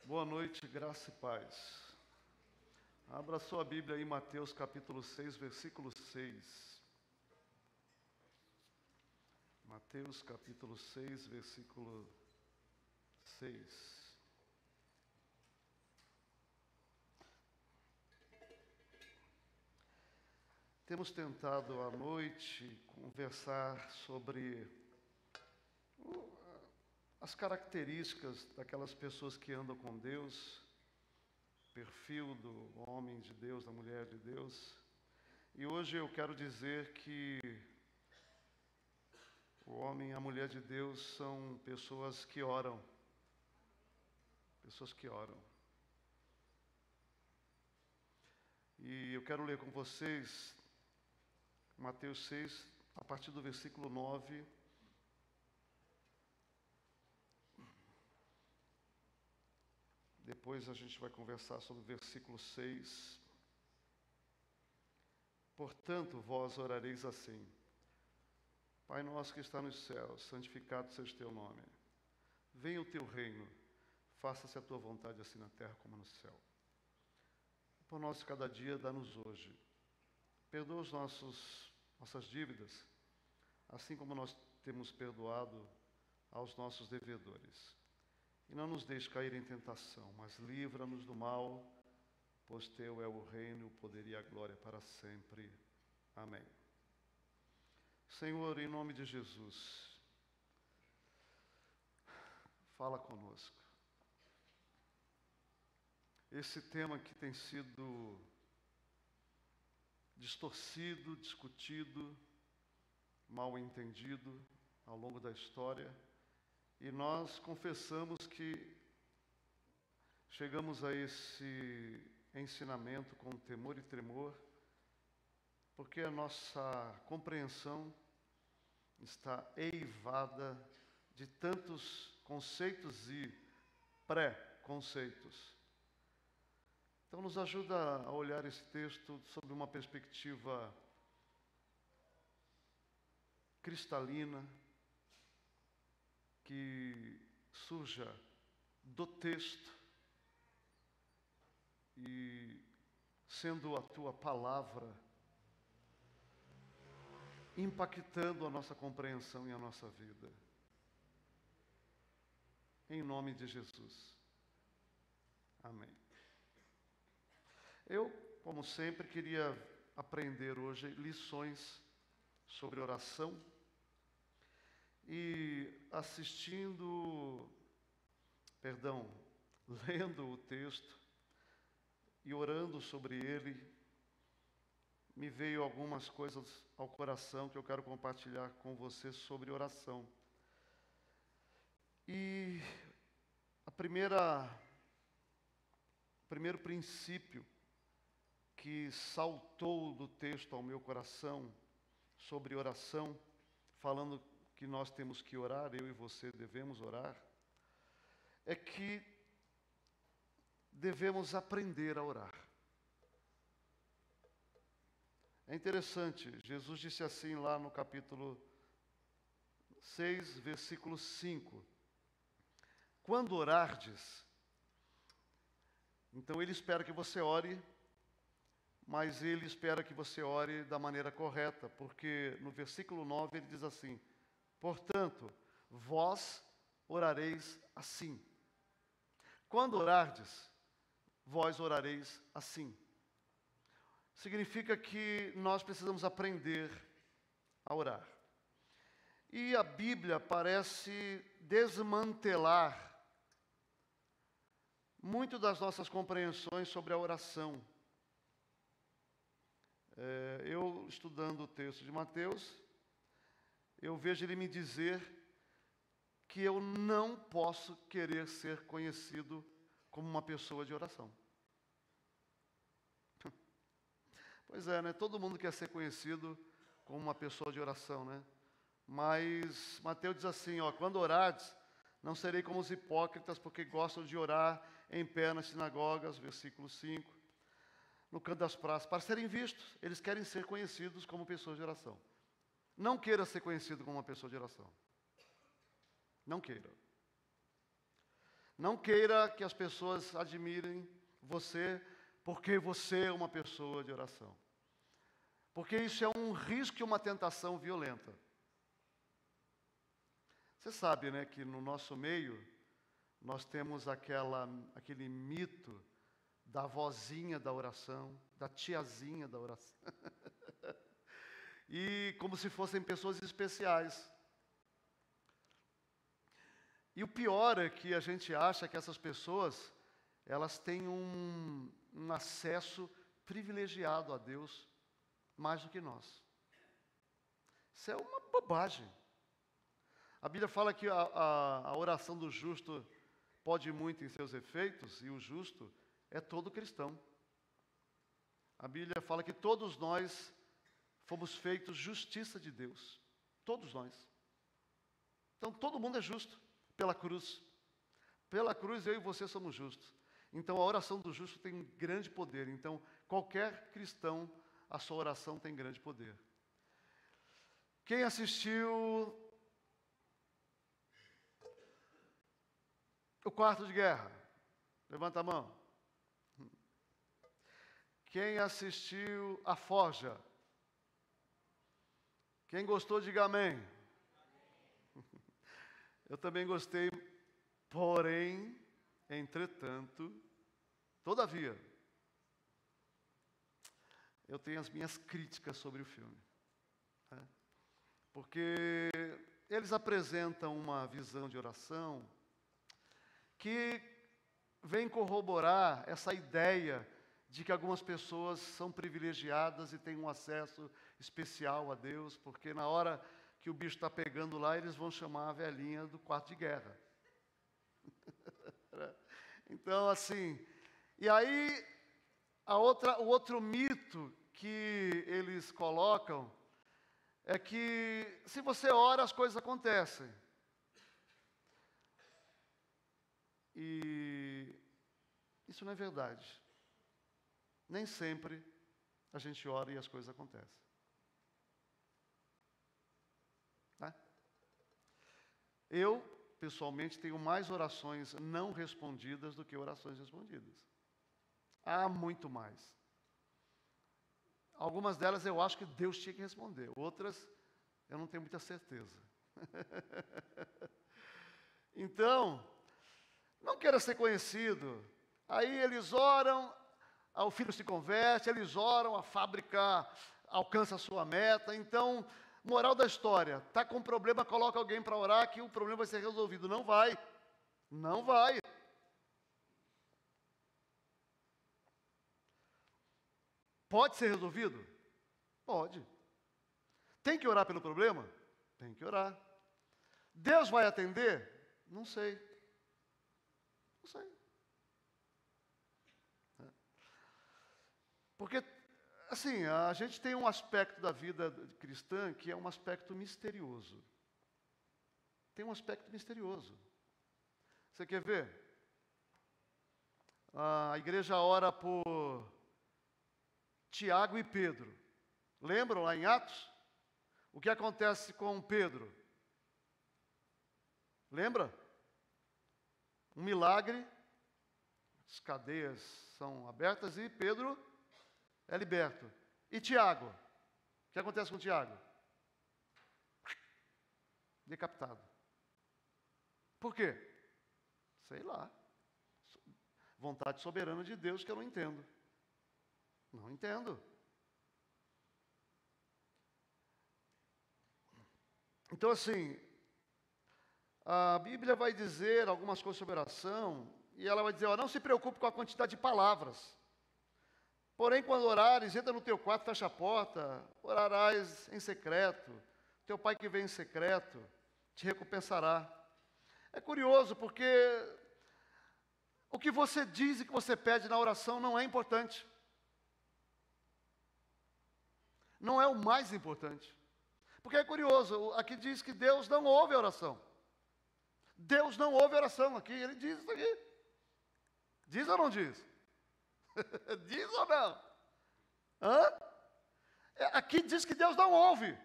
Boa noite, graça e paz. Abra sua Bíblia aí, Mateus capítulo 6, versículo 6. Mateus capítulo 6, versículo 6. Temos tentado à noite conversar sobre as características daquelas pessoas que andam com Deus, perfil do homem de Deus, da mulher de Deus. E hoje eu quero dizer que o homem e a mulher de Deus são pessoas que oram. Pessoas que oram. E eu quero ler com vocês Mateus 6, a partir do versículo 9. Depois a gente vai conversar sobre o versículo 6. Portanto, vós orareis assim: Pai nosso que está nos céus, santificado seja o teu nome. Venha o teu reino, faça-se a tua vontade assim na terra como no céu. O pão nosso cada dia dá-nos hoje. Perdoa nossas dívidas, assim como nós temos perdoado aos nossos devedores. E não nos deixe cair em tentação, mas livra-nos do mal, pois teu é o reino, o poder e a glória para sempre. Amém. Senhor, em nome de Jesus, fala conosco. Esse tema que tem sido distorcido, discutido, mal entendido ao longo da história, e nós confessamos que chegamos a esse ensinamento com temor e tremor, porque a nossa compreensão está eivada de tantos conceitos e pré-conceitos. Então nos ajuda a olhar esse texto sob uma perspectiva cristalina, que surja do texto e, sendo a tua palavra, impactando a nossa compreensão e a nossa vida. Em nome de Jesus. Amém. Eu, como sempre, queria aprender hoje lições sobre oração. E lendo o texto e orando sobre ele, me veio algumas coisas ao coração que eu quero compartilhar com você sobre oração. E o primeiro princípio que saltou do texto ao meu coração sobre oração, falando que nós temos que orar, eu e você devemos orar, é que devemos aprender a orar. É interessante, Jesus disse assim lá no capítulo 6, versículo 5. Quando orardes, então ele espera que você ore, mas ele espera que você ore da maneira correta, porque no versículo 9 ele diz assim: portanto, vós orareis assim. Quando orardes, vós orareis assim. Significa que nós precisamos aprender a orar. E a Bíblia parece desmantelar muito das nossas compreensões sobre a oração. Eu, estudando o texto de Mateus, eu vejo ele me dizer que eu não posso querer ser conhecido como uma pessoa de oração. Pois é, né? Todo mundo quer ser conhecido como uma pessoa de oração, né? Mas Mateus diz assim, quando orares, não serei como os hipócritas, porque gostam de orar em pé nas sinagogas, versículo 5, no canto das praças, para serem vistos. Eles querem ser conhecidos como pessoas de oração. Não queira ser conhecido como uma pessoa de oração. Não queira. Não queira que as pessoas admirem você porque você é uma pessoa de oração. Porque isso é um risco e uma tentação violenta. Você sabe, né, que no nosso meio nós temos aquele mito da vozinha da oração, da tiazinha da oração. E como se fossem pessoas especiais. E o pior é que a gente acha que essas pessoas, elas têm um acesso privilegiado a Deus mais do que nós. Isso é uma bobagem. A Bíblia fala que a oração do justo pode muito em seus efeitos, e o justo é todo cristão. A Bíblia fala que todos nós fomos feitos justiça de Deus. Todos nós. Então todo mundo é justo pela cruz. Pela cruz eu e você somos justos. Então a oração do justo tem um grande poder. Então qualquer cristão, a sua oração tem grande poder. Quem assistiu o Quarto de Guerra? Levanta a mão. Quem assistiu a Forja? Quem gostou, diga amém. Eu também gostei, porém, entretanto, todavia, eu tenho as minhas críticas sobre o filme. Né? Porque eles apresentam uma visão de oração que vem corroborar essa ideia de que algumas pessoas são privilegiadas e têm um acesso especial a Deus, porque na hora que o bicho está pegando lá, eles vão chamar a velhinha do quarto de guerra. Então, assim, e aí, o outro mito que eles colocam é que se você ora, as coisas acontecem. E isso não é verdade. Nem sempre a gente ora e as coisas acontecem. Tá? Eu, pessoalmente, tenho mais orações não respondidas do que orações respondidas. Há muito mais. Algumas delas eu acho que Deus tinha que responder. Outras, eu não tenho muita certeza. Então, não queira ser conhecido. Aí eles oram, o filho se converte, eles oram, a fábrica alcança a sua meta. Então, moral da história, está com problema, coloca alguém para orar que o problema vai ser resolvido. Não vai. Não vai. Pode ser resolvido? Pode. Tem que orar pelo problema? Tem que orar. Deus vai atender? Não sei. Não sei. Porque, assim, a gente tem um aspecto da vida cristã que é um aspecto misterioso. Tem um aspecto misterioso. Você quer ver? A igreja ora por Tiago e Pedro. Lembram lá em Atos? O que acontece com Pedro? Lembra? Um milagre, as cadeias são abertas e Pedro é liberto. E Tiago? O que acontece com Tiago? Decapitado. Por quê? Sei lá. Vontade soberana de Deus que eu não entendo. Não entendo. Então, assim, a Bíblia vai dizer algumas coisas sobre oração, e ela vai dizer, ó, não se preocupe com a quantidade de palavras. Porém, quando orares, entra no teu quarto, fecha a porta, orarás em secreto. Teu pai que vem em secreto te recompensará. É curioso, porque o que você diz e o que você pede na oração não é importante. Não é o mais importante. Porque é curioso, aqui diz que Deus não ouve a oração. Deus não ouve a oração. Aqui ele diz isso aqui. Diz ou não diz? Diz ou não? Hã? Aqui diz que Deus não ouve.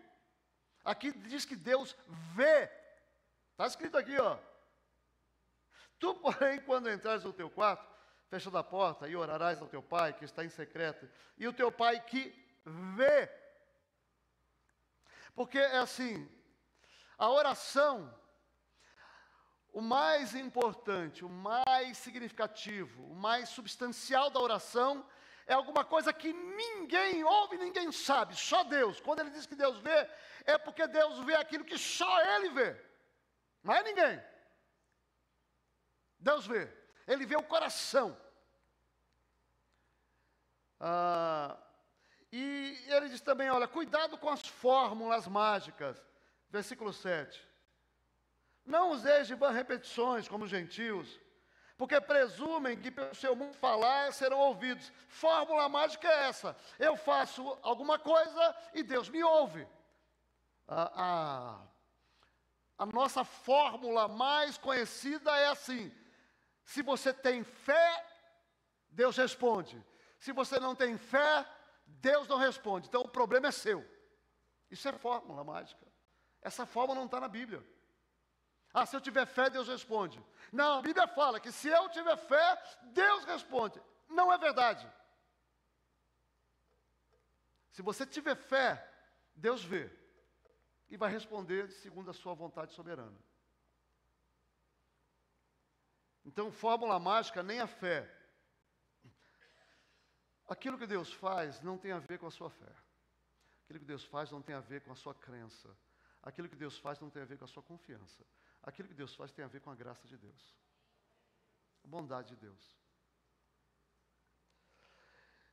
Aqui diz que Deus vê. Está escrito aqui, ó. Tu, porém, quando entrares no teu quarto, fechando a porta, e orarás ao teu pai, que está em secreto, e o teu pai que vê. Porque é assim, a oração, o mais importante, o mais significativo, o mais substancial da oração, é alguma coisa que ninguém ouve, ninguém sabe, só Deus. Quando ele diz que Deus vê, é porque Deus vê aquilo que só Ele vê, não é ninguém. Deus vê, Ele vê o coração. E ele diz também, olha, cuidado com as fórmulas mágicas. Versículo 7. Não useis de vãs repetições como os gentios, porque presumem que pelo seu muito falar serão ouvidos. Fórmula mágica é essa: eu faço alguma coisa e Deus me ouve. A nossa fórmula mais conhecida é assim: se você tem fé, Deus responde. Se você não tem fé, Deus não responde. Então o problema é seu. Isso é fórmula mágica. Essa fórmula não está na Bíblia. Ah, se eu tiver fé, Deus responde. Não, a Bíblia fala que se eu tiver fé, Deus responde. Não é verdade. Se você tiver fé, Deus vê. E vai responder segundo a sua vontade soberana. Então, fórmula mágica, nem a fé. Aquilo que Deus faz não tem a ver com a sua fé. Aquilo que Deus faz não tem a ver com a sua crença. Aquilo que Deus faz não tem a ver com a sua confiança. Aquilo que Deus faz tem a ver com a graça de Deus. A bondade de Deus.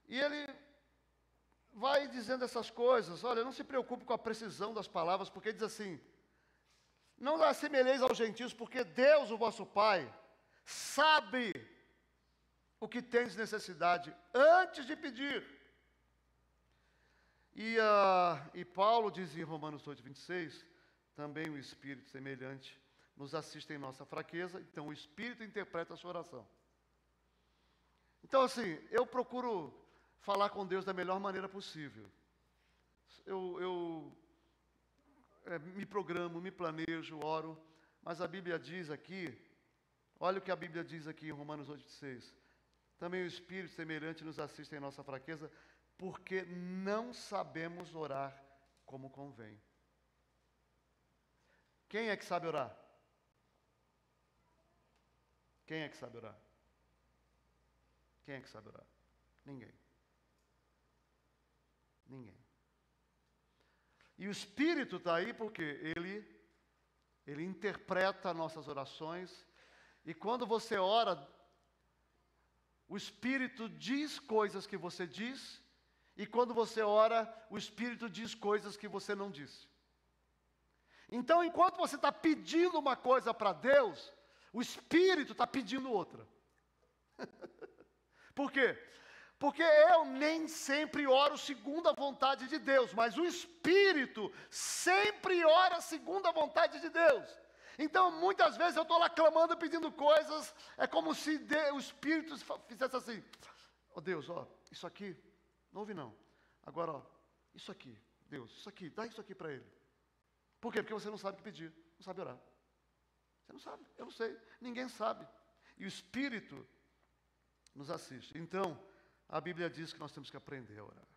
E ele vai dizendo essas coisas. Olha, não se preocupe com a precisão das palavras, porque ele diz assim: não assemelheis aos gentios, porque Deus, o vosso Pai, sabe o que tens necessidade antes de pedir. E Paulo diz em Romanos 8, 26, também o Espírito semelhante nos assiste em nossa fraqueza, então o Espírito interpreta a sua oração. Então assim, eu procuro falar com Deus da melhor maneira possível. Eu me programo, me planejo, oro, mas a Bíblia diz aqui, olha o que a Bíblia diz aqui em Romanos 8, 26. Também o Espírito semelhante nos assiste em nossa fraqueza, porque não sabemos orar como convém. Quem é que sabe orar? Quem é que sabe orar? Quem é que sabe orar? Ninguém. Ninguém. E o Espírito está aí porque ele interpreta nossas orações, e quando você ora, o Espírito diz coisas que você diz, e quando você ora, o Espírito diz coisas que você não disse. Então, enquanto você está pedindo uma coisa para Deus, o Espírito está pedindo outra. Por quê? Porque eu nem sempre oro segundo a vontade de Deus, mas o Espírito sempre ora segundo a vontade de Deus. Então, muitas vezes eu estou lá clamando, pedindo coisas, é como se o Espírito fizesse assim: ó Deus, ó, isso aqui, não ouve não. Agora, ó, isso aqui, Deus, isso aqui, dá isso aqui para ele. Por quê? Porque você não sabe o que pedir, não sabe orar. Você não sabe, eu não sei, ninguém sabe. E o Espírito nos assiste. Então, a Bíblia diz que nós temos que aprender a orar.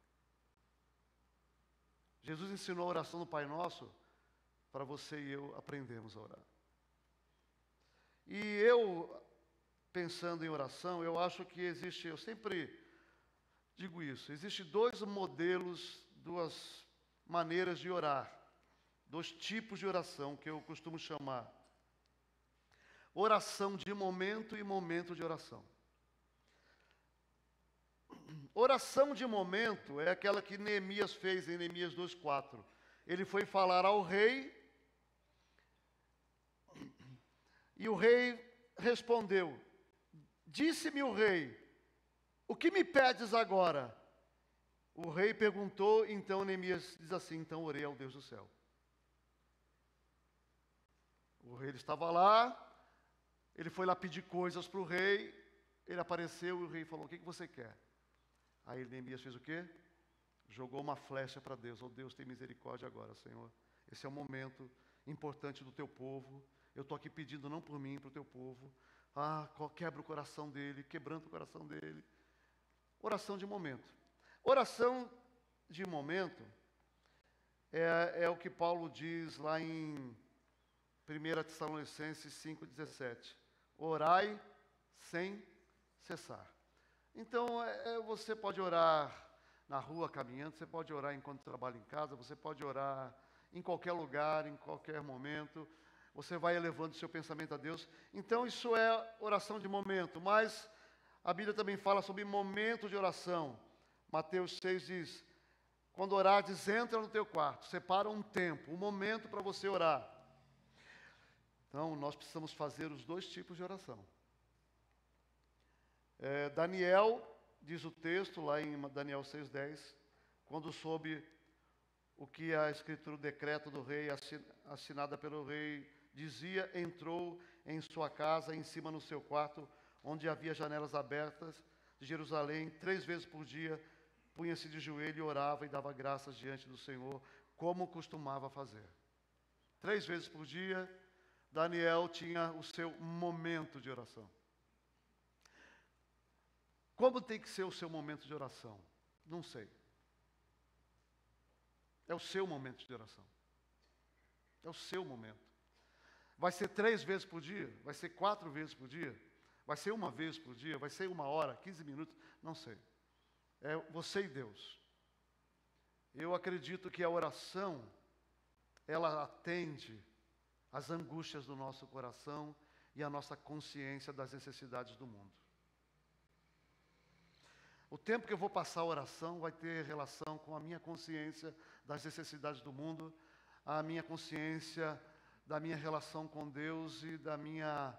Jesus ensinou a oração do Pai Nosso para você e eu aprendermos a orar. E eu, pensando em oração, eu acho que existe, eu sempre digo isso, existe dois modelos, duas maneiras de orar, dois tipos de oração que eu costumo chamar: oração de momento e momento de oração. Oração de momento é aquela que Neemias fez em Neemias 2:4. Ele foi falar ao rei, e o rei respondeu: disse-me o rei, o que me pedes agora? O rei perguntou, então Neemias diz assim: então orei ao Deus do céu. O rei estava lá, ele foi lá pedir coisas para o rei, ele apareceu e o rei falou: o que você quer? Aí Neemias fez o quê? Jogou uma flecha para Deus: oh Deus, tem misericórdia agora, Senhor. Esse é um momento importante do teu povo. Eu estou aqui pedindo não por mim, para o teu povo. quebra o coração dele, quebranta o coração dele. Oração de momento. Oração de momento é o que Paulo diz lá em 1 Tessalonicenses 5,17. Orai sem cessar. Então, você pode orar na rua caminhando, você pode orar enquanto trabalha em casa, você pode orar em qualquer lugar, em qualquer momento. Você vai elevando o seu pensamento a Deus. Então, isso é oração de momento. Mas a Bíblia também fala sobre momento de oração. Mateus 6 diz: quando orares, entra no teu quarto, separa um tempo, um momento para você orar. Então, nós precisamos fazer os dois tipos de oração. Daniel, diz o texto lá em Daniel 6,10, quando soube o que a escritura, o decreto do rei, assinada pelo rei, dizia, entrou em sua casa, em cima no seu quarto, onde havia janelas abertas de Jerusalém, 3 vezes por dia, punha-se de joelho e orava e dava graças diante do Senhor, como costumava fazer. 3 vezes por dia, Daniel tinha o seu momento de oração. Como tem que ser o seu momento de oração? Não sei. É o seu momento de oração. É o seu momento. Vai ser 3 vezes por dia? Vai ser 4 vezes por dia? Vai ser 1 vez por dia? Vai ser 1 hora, 15 minutos? Não sei. É você e Deus. Eu acredito que a oração, ela atende às angústias do nosso coração e à nossa consciência das necessidades do mundo. O tempo que eu vou passar a oração vai ter relação com a minha consciência das necessidades do mundo, a minha consciência da minha relação com Deus e da minha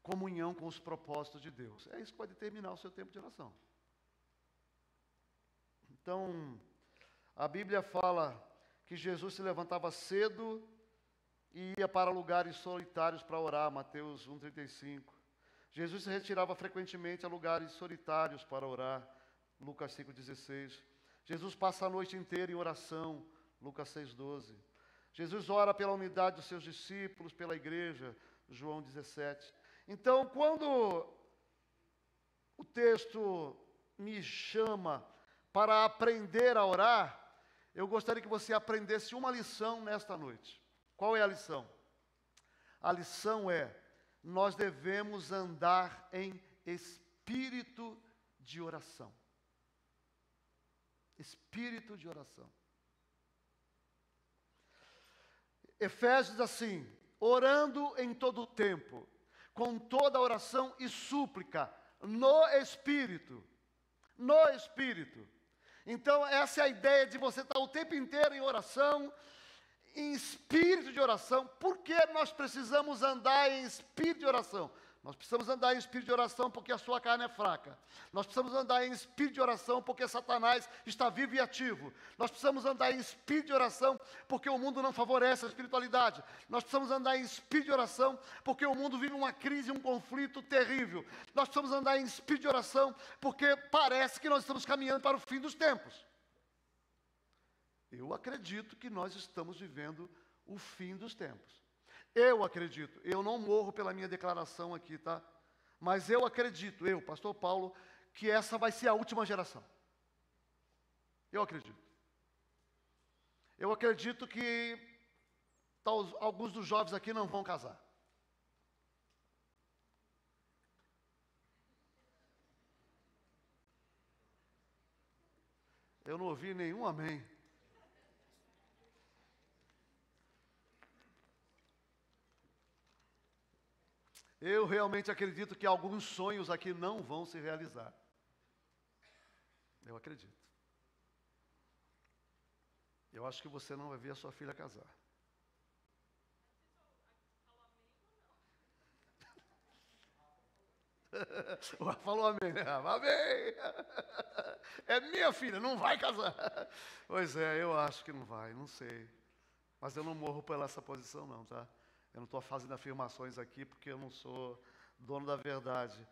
comunhão com os propósitos de Deus. É isso que vai determinar o seu tempo de oração. Então, a Bíblia fala que Jesus se levantava cedo e ia para lugares solitários para orar, Mateus 1,35. Jesus se retirava frequentemente a lugares solitários para orar, Lucas 5,16. Jesus passa a noite inteira em oração, Lucas 6,12. Jesus ora pela unidade dos seus discípulos, pela igreja, João 17. Então, quando o texto me chama para aprender a orar, eu gostaria que você aprendesse uma lição nesta noite. Qual é a lição? A lição é: nós devemos andar em espírito de oração. Espírito de oração. Efésios diz assim: orando em todo o tempo, com toda oração e súplica, no Espírito. No Espírito. Então, essa é a ideia de você estar o tempo inteiro em oração, em espírito de oração. Por que nós precisamos andar em espírito de oração? Nós precisamos andar em espírito de oração porque a sua carne é fraca. Nós precisamos andar em espírito de oração porque Satanás está vivo e ativo. Nós precisamos andar em espírito de oração porque o mundo não favorece a espiritualidade. Nós precisamos andar em espírito de oração porque o mundo vive uma crise, um conflito terrível. Nós precisamos andar em espírito de oração porque parece que nós estamos caminhando para o fim dos tempos. Eu acredito que nós estamos vivendo o fim dos tempos. Eu acredito, eu não morro pela minha declaração aqui, tá? Mas eu acredito, pastor Paulo, que essa vai ser a última geração. Eu acredito. Eu acredito que alguns dos jovens aqui não vão casar. Eu não ouvi nenhum amém. Eu realmente acredito que alguns sonhos aqui não vão se realizar. Eu acredito. Eu acho que você não vai ver a sua filha casar. Falou amém, né? Amém! É minha filha, não vai casar. Pois é, eu acho que não vai, não sei. Mas eu não morro pela essa posição não, tá? Eu não estou fazendo afirmações aqui porque eu não sou dono da verdade.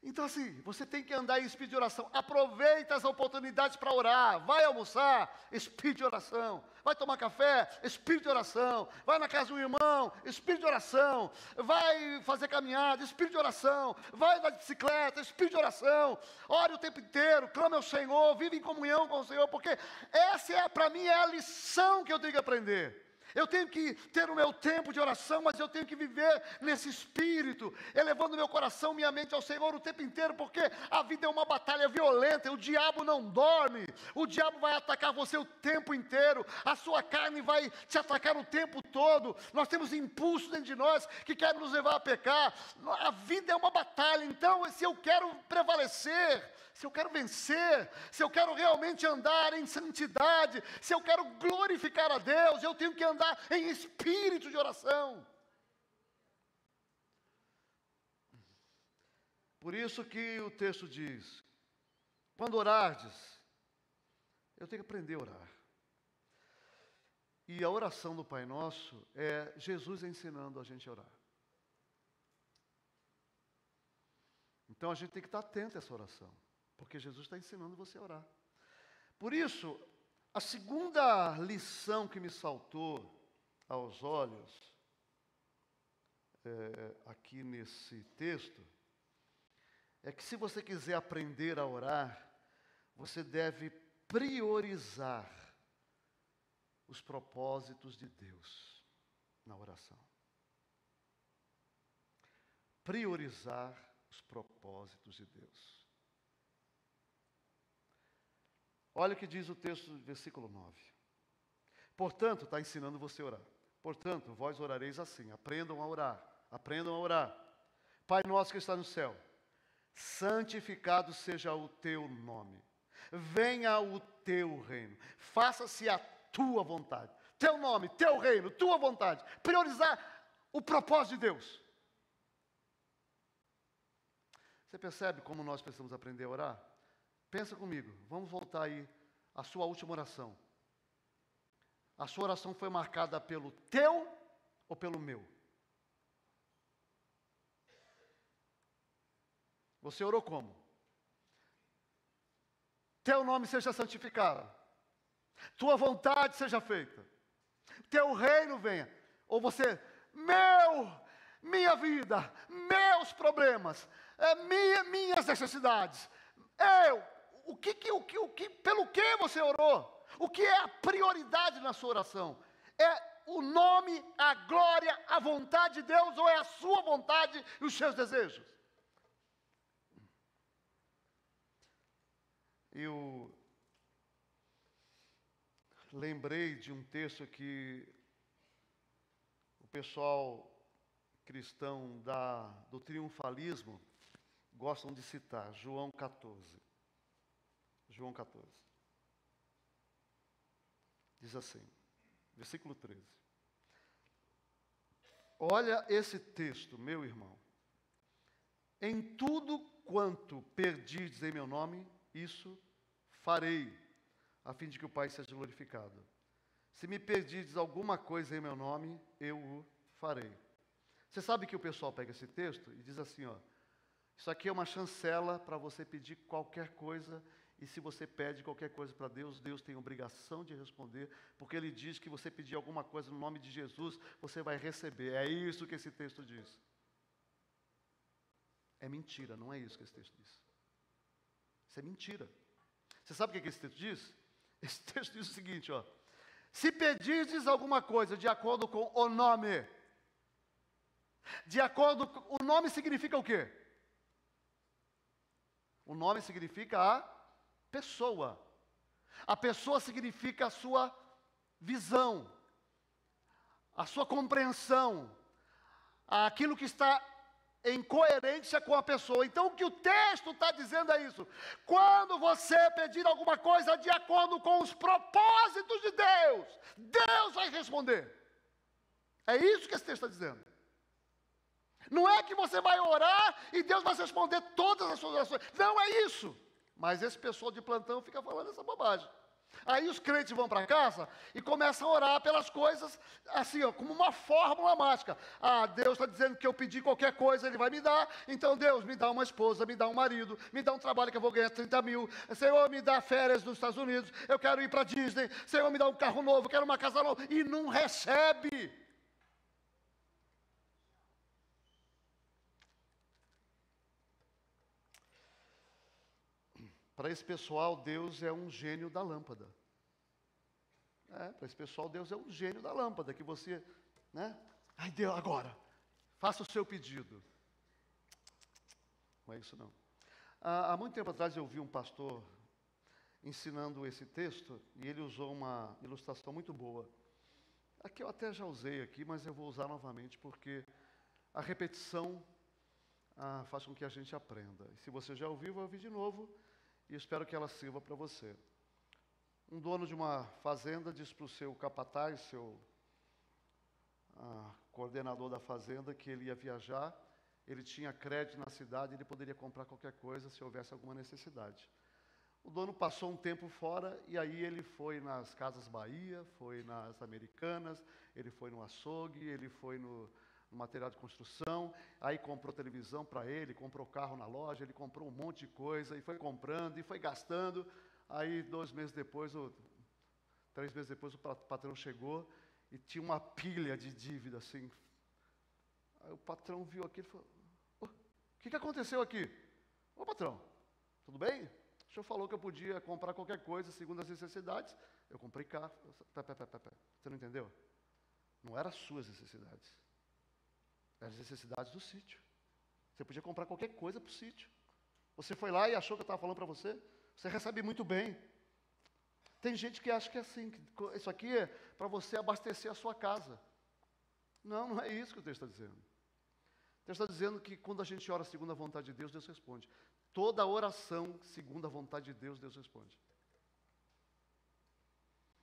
Então assim, você tem que andar em espírito de oração. Aproveita as oportunidades para orar. Vai almoçar, espírito de oração. Vai tomar café, espírito de oração. Vai na casa de um irmão, espírito de oração. Vai fazer caminhada, espírito de oração. Vai andar de bicicleta, espírito de oração. Ore o tempo inteiro, clame ao Senhor, vive em comunhão com o Senhor, porque essa para mim é a lição que eu tenho que aprender. Eu tenho que ter o meu tempo de oração, mas eu tenho que viver nesse espírito, elevando meu coração, minha mente ao Senhor o tempo inteiro, porque a vida é uma batalha violenta, o diabo não dorme, o diabo vai atacar você o tempo inteiro, a sua carne vai te atacar o tempo todo, nós temos impulsos dentro de nós que querem nos levar a pecar, a vida é uma batalha. Então se eu quero prevalecer, se eu quero vencer, se eu quero realmente andar em santidade, se eu quero glorificar a Deus, eu tenho que andar em espírito de oração. Por isso que o texto diz, quando orardes, eu tenho que aprender a orar. E a oração do Pai Nosso é Jesus ensinando a gente a orar. Então a gente tem que estar atento a essa oração, porque Jesus está ensinando você a orar. Por isso, a segunda lição que me saltou aos olhos, aqui nesse texto, é que se você quiser aprender a orar, você deve priorizar os propósitos de Deus na oração. Priorizar os propósitos de Deus. Olha o que diz o texto do versículo 9. Portanto, está ensinando você a orar. Portanto, vós orareis assim, aprendam a orar, aprendam a orar. Pai nosso que está no céu, santificado seja o teu nome. Venha o teu reino. Faça-se a tua vontade. Teu nome, teu reino, tua vontade. Priorizar o propósito de Deus. Você percebe como nós precisamos aprender a orar? Pensa comigo, vamos voltar aí à sua última oração. A sua oração foi marcada pelo teu ou pelo meu? Você orou como? Teu nome seja santificado. Tua vontade seja feita. Teu reino venha. Ou você, minha vida, meus problemas, minhas necessidades. Pelo que você orou? O que é a prioridade na sua oração? É o nome, a glória, a vontade de Deus, ou é a sua vontade e os seus desejos? Eu lembrei de um texto que o pessoal cristão do triunfalismo gostam de citar, João 14. João 14. Diz assim, versículo 13. Olha esse texto, meu irmão. Em tudo quanto perdides em meu nome, isso farei, a fim de que o Pai seja glorificado. Se me perdides alguma coisa em meu nome, eu o farei. Você sabe que o pessoal pega esse texto e diz assim, ó, isso aqui é uma chancela para você pedir qualquer coisa, e se você pede qualquer coisa para Deus, Deus tem obrigação de responder, porque Ele diz que você pedir alguma coisa no nome de Jesus, você vai receber. É isso que esse texto diz. É mentira, não é isso que esse texto diz. Isso é mentira. Você sabe o que esse texto diz? Esse texto diz o seguinte, ó. Se pedirdes alguma coisa de acordo com o nome, o nome significa o quê? O nome significa a pessoa. A pessoa significa a sua visão, a sua compreensão, aquilo que está em coerência com a pessoa. Então, o que o texto está dizendo é isso. Quando você pedir alguma coisa de acordo com os propósitos de Deus, Deus vai responder. É isso que esse texto está dizendo. Não é que você vai orar e Deus vai responder todas as suas orações. Não é isso. Mas esse pessoal de plantão fica falando essa bobagem. Aí os crentes vão para casa e começam a orar pelas coisas, assim, ó, como uma fórmula mágica. Ah, Deus está dizendo que eu pedir qualquer coisa, Ele vai me dar. Então, Deus, me dá uma esposa, me dá um marido, me dá um trabalho que eu vou ganhar 30 mil. Senhor, me dá férias nos Estados Unidos, eu quero ir para Disney. Senhor, me dá um carro novo, eu quero uma casa nova. E não recebe. Para esse pessoal, Deus é um gênio da lâmpada. Para esse pessoal, Deus é um gênio da lâmpada, que você, né? Ai, Deus, agora, faça o seu pedido. Não é isso, não. Há muito tempo atrás, eu vi um pastor ensinando esse texto, e ele usou uma ilustração muito boa. Aqui eu até já usei aqui, mas eu vou usar novamente, porque a repetição faz com que a gente aprenda. E se você já ouviu, vai ouvir de novo, e espero que ela sirva para você. Um dono de uma fazenda disse para o seu capataz, seu coordenador da fazenda, que ele ia viajar, ele tinha crédito na cidade, ele poderia comprar qualquer coisa se houvesse alguma necessidade. O dono passou um tempo fora, e aí ele foi nas Casas Bahia, foi nas Americanas, ele foi no açougue, ele foi no material de construção, aí comprou televisão para ele, comprou carro na loja, ele comprou um monte de coisa, e foi comprando, e foi gastando. Aí 2 meses depois, 3 meses depois, o patrão chegou, e tinha uma pilha de dívida, assim. Aí o patrão viu aquilo e falou, o que aconteceu aqui? Ô patrão, tudo bem? O senhor falou que eu podia comprar qualquer coisa segundo as necessidades, eu comprei carro. Você não entendeu? Não eram as suas necessidades. Eram as necessidades do sítio. Você podia comprar qualquer coisa para o sítio. Você foi lá e achou que eu estava falando para você? Você recebe muito bem. Tem gente que acha que é assim, que isso aqui é para você abastecer a sua casa. Não, não é isso que o texto está dizendo. O texto está dizendo que quando a gente ora segundo a vontade de Deus, Deus responde. Toda oração segundo a vontade de Deus, Deus responde.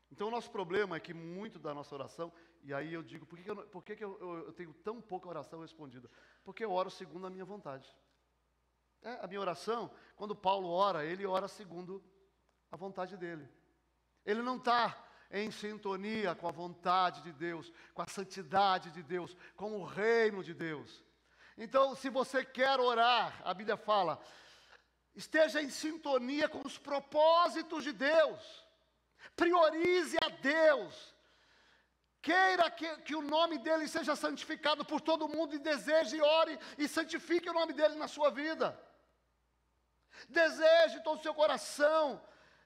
Então o nosso problema é que muito da nossa oração, e aí eu digo, por que eu tenho tão pouca oração respondida? Porque eu oro segundo a minha vontade. A minha oração, quando Paulo ora, ele ora segundo a vontade dele. Ele não está em sintonia com a vontade de Deus, com a santidade de Deus, com o reino de Deus. Então, se você quer orar, a Bíblia fala, esteja em sintonia com os propósitos de Deus. Priorize a Deus. Queira que o nome dele seja santificado por todo mundo, e deseje, ore e santifique o nome dele na sua vida. Deseje de todo o seu coração,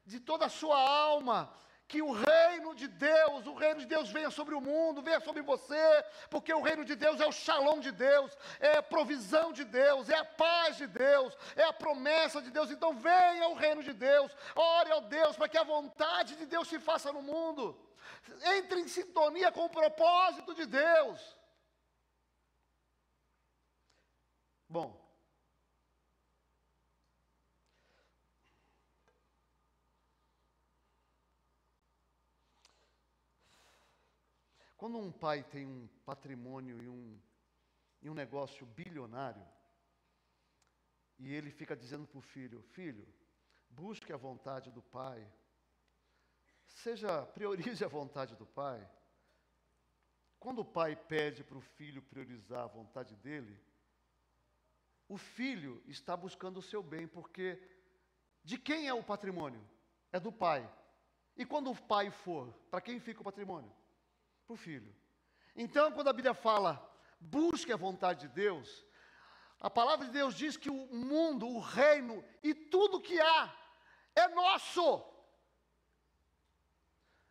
de toda a sua alma, que o reino de Deus venha sobre o mundo, venha sobre você, porque o reino de Deus é o shalom de Deus, é a provisão de Deus, é a paz de Deus, é a promessa de Deus. Então venha o reino de Deus, ore ao Deus para que a vontade de Deus se faça no mundo. Entre em sintonia com o propósito de Deus. Bom, quando um pai tem um patrimônio e um negócio bilionário, e ele fica dizendo para o filho, filho, busque a vontade do pai, priorize a vontade do pai. Quando o pai pede para o filho priorizar a vontade dele, o filho está buscando o seu bem, porque de quem é o patrimônio? É do pai. E quando o pai for, para quem fica o patrimônio? Para o filho. Então, quando a Bíblia fala, busque a vontade de Deus, a palavra de Deus diz que o mundo, o reino e tudo que há é nosso.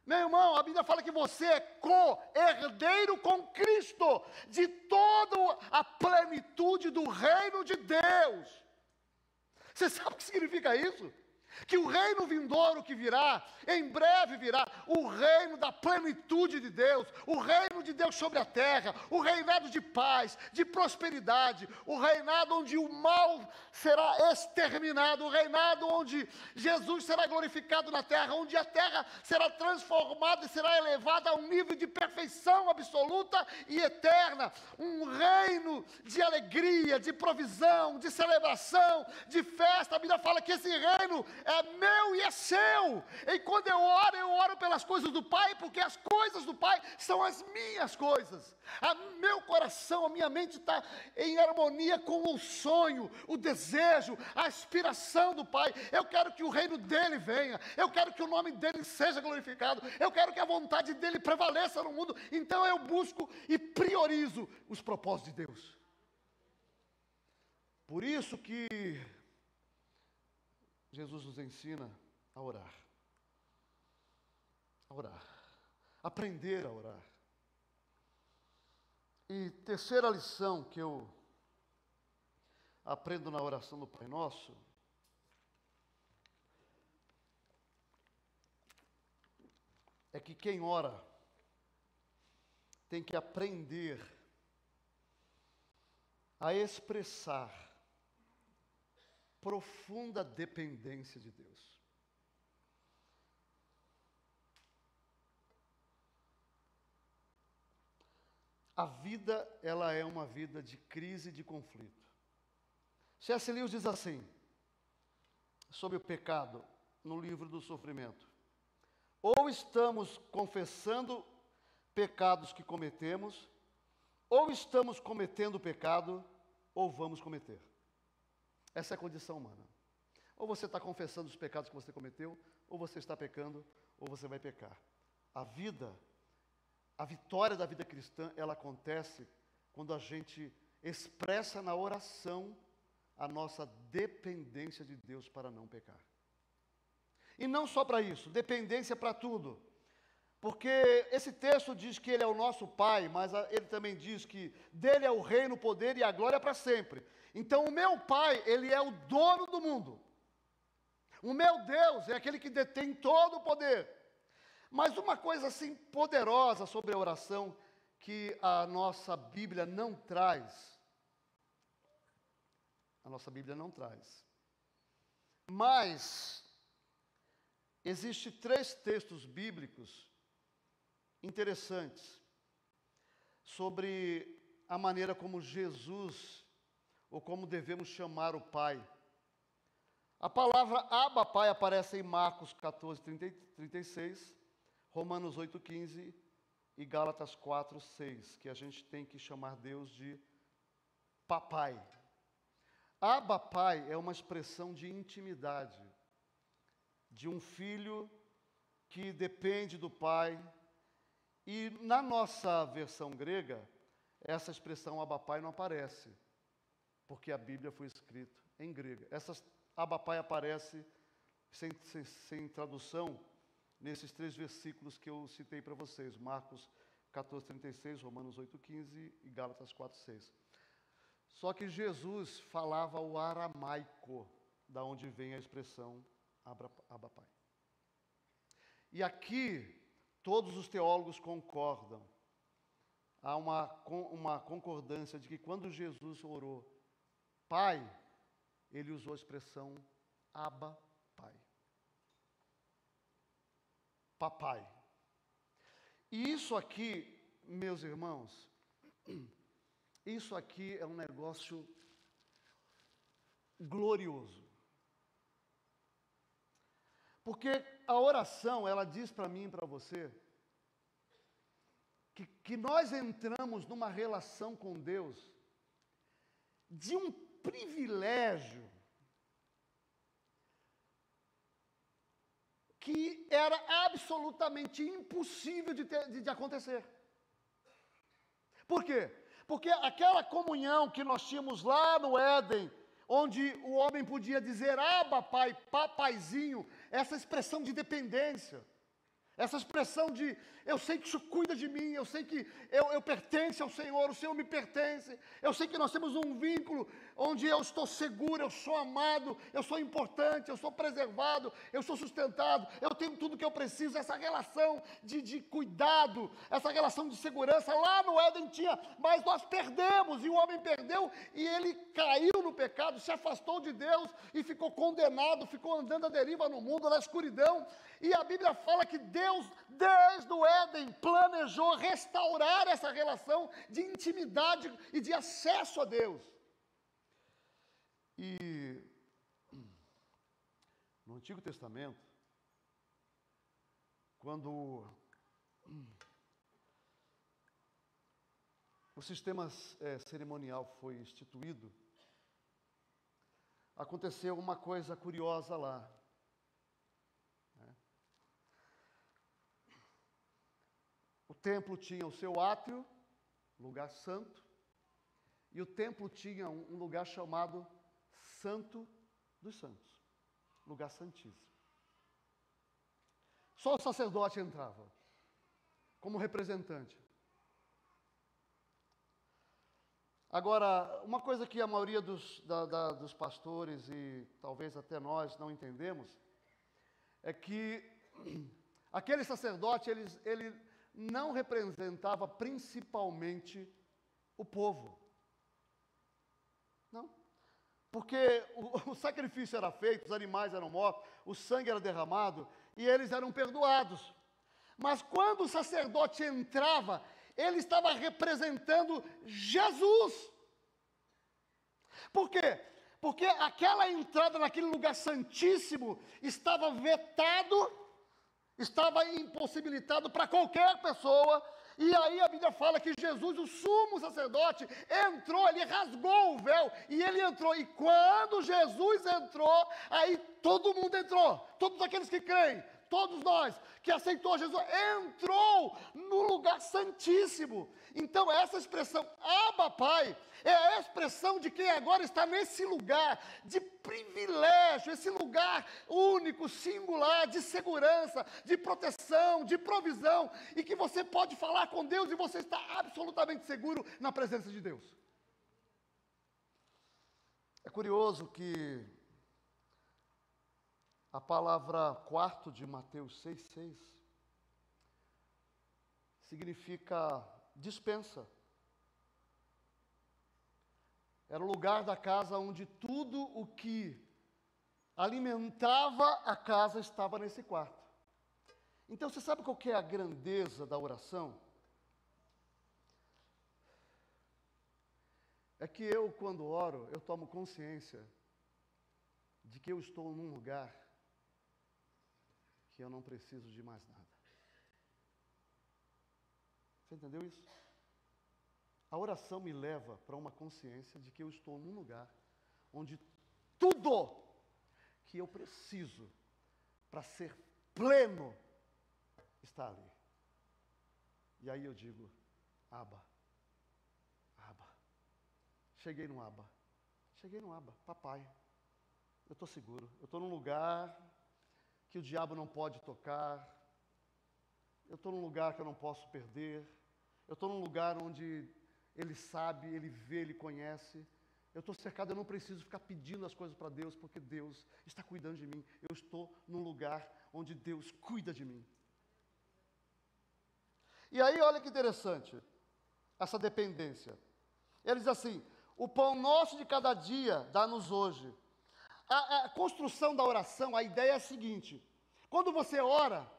Meu irmão, a Bíblia fala que você é co-herdeiro com Cristo de toda a plenitude do reino de Deus. Você sabe o que significa isso? Que o reino vindouro que virá, em breve virá, o reino da plenitude de Deus, o reino de Deus sobre a terra, o reinado de paz, de prosperidade, o reinado onde o mal será exterminado, o reinado onde Jesus será glorificado na terra, onde a terra será transformada e será elevada a um nível de perfeição absoluta e eterna, um reino de alegria, de provisão, de celebração, de festa. A Bíblia fala que esse reino é meu e é seu, e quando eu oro pelas coisas do Pai, porque as coisas do Pai são as minhas coisas. Meu coração, a minha mente está em harmonia com o sonho, o desejo, a aspiração do Pai. Eu quero que o reino dele venha, eu quero que o nome dele seja glorificado, eu quero que a vontade dele prevaleça no mundo. Então eu busco e priorizo os propósitos de Deus. Por isso que Jesus nos ensina a orar. A orar. Aprender a orar. E terceira lição que eu aprendo na oração do Pai Nosso é que quem ora tem que aprender a expressar profunda dependência de Deus. A vida, ela é uma vida de crise e de conflito. C.S. Lewis diz assim, sobre o pecado, no livro do sofrimento: ou estamos confessando pecados que cometemos, ou estamos cometendo pecado, ou vamos cometer. Essa é a condição humana. Ou você está confessando os pecados que você cometeu, ou você está pecando, ou você vai pecar. A vitória da vida cristã, ela acontece quando a gente expressa na oração a nossa dependência de Deus para não pecar. E não só para isso, dependência para tudo. Porque esse texto diz que Ele é o nosso Pai, mas ele também diz que dele é o reino, o poder e a glória para sempre. Então o meu Pai, Ele é o dono do mundo. O meu Deus é aquele que detém todo o poder. Mas uma coisa assim poderosa sobre a oração que a nossa Bíblia não traz. A nossa Bíblia não traz. Mas existem 3 textos bíblicos interessantes sobre a maneira como Jesus, ou como devemos chamar o Pai. A palavra Abba, Pai, aparece em Marcos 14, 36, Romanos 8, 15 e Gálatas 4, 6, que a gente tem que chamar Deus de Papai. Abba, Pai, é uma expressão de intimidade, de um filho que depende do Pai. E na nossa versão grega, essa expressão Abba, Pai não aparece, porque a Bíblia foi escrita em grego. Essa Abba, Pai aparece sem tradução nesses 3 versículos que eu citei para vocês, Marcos 14, 36, Romanos 8, 15 e Gálatas 4, 6. Só que Jesus falava o aramaico, da onde vem a expressão Abba, Pai. E aqui, todos os teólogos concordam, há uma concordância de que quando Jesus orou Pai, ele usou a expressão Abba, Pai. Papai. E isso aqui, meus irmãos, isso aqui é um negócio glorioso. Porque a oração, ela diz para mim e para você, que nós entramos numa relação com Deus de um privilégio que era absolutamente impossível de acontecer. Por quê? Porque aquela comunhão que nós tínhamos lá no Éden, onde o homem podia dizer Abba, Pai, papaizinho, essa expressão de dependência, essa expressão de, eu sei que o Senhor cuida de mim, eu sei que eu pertenço ao Senhor, o Senhor me pertence, eu sei que nós temos um vínculo onde eu estou seguro, eu sou amado, eu sou importante, eu sou preservado, eu sou sustentado, eu tenho tudo que eu preciso. Essa relação de cuidado, essa relação de segurança, lá no Éden tinha, mas nós perdemos, e o homem perdeu, e ele caiu no pecado, se afastou de Deus, e ficou condenado, ficou andando à deriva no mundo, na escuridão. E a Bíblia fala que Deus, desde o Éden, planejou restaurar essa relação de intimidade e de acesso a Deus. E no Antigo Testamento, quando o sistema cerimonial foi instituído, aconteceu uma coisa curiosa lá. O templo tinha o seu átrio, lugar santo, e o templo tinha um lugar chamado Santo dos Santos, lugar santíssimo. Só o sacerdote entrava, como representante. Agora, uma coisa que a maioria dos pastores e talvez até nós não entendemos, é que aquele sacerdote, ele não representava principalmente o povo. Não. Porque o sacrifício era feito, os animais eram mortos, o sangue era derramado e eles eram perdoados. Mas quando o sacerdote entrava, ele estava representando Jesus. Por quê? Porque aquela entrada naquele lugar santíssimo estava vetado, estava impossibilitado para qualquer pessoa. E aí a Bíblia fala que Jesus, o sumo sacerdote, entrou, ele rasgou o véu, e ele entrou. E quando Jesus entrou, aí todo mundo entrou, todos aqueles que creem, todos nós que aceitou Jesus, entrou no lugar santíssimo. Então essa expressão, Abba Pai, é a expressão de quem agora está nesse lugar de privilégio, esse lugar único, singular, de segurança, de proteção, de provisão, e que você pode falar com Deus e você está absolutamente seguro na presença de Deus. É curioso que a palavra quarto de Mateus 6,6 significa dispensa. Era o lugar da casa onde tudo o que alimentava a casa estava nesse quarto. Então, você sabe qual que é a grandeza da oração? É que eu, quando oro, eu tomo consciência de que eu estou num lugar que eu não preciso de mais nada. Você entendeu isso? A oração me leva para uma consciência de que eu estou num lugar onde tudo que eu preciso para ser pleno está ali. E aí eu digo, Abba, Abba. Cheguei no Abba, papai. Eu estou seguro, eu estou num lugar que o diabo não pode tocar, eu estou num lugar que eu não posso perder, eu estou num lugar onde Ele sabe, Ele vê, Ele conhece. Eu estou cercado, eu não preciso ficar pedindo as coisas para Deus, porque Deus está cuidando de mim. Eu estou num lugar onde Deus cuida de mim. E aí, olha que interessante, essa dependência. Ele diz assim, o pão nosso de cada dia dá-nos hoje. A construção da oração, a ideia é a seguinte, quando você ora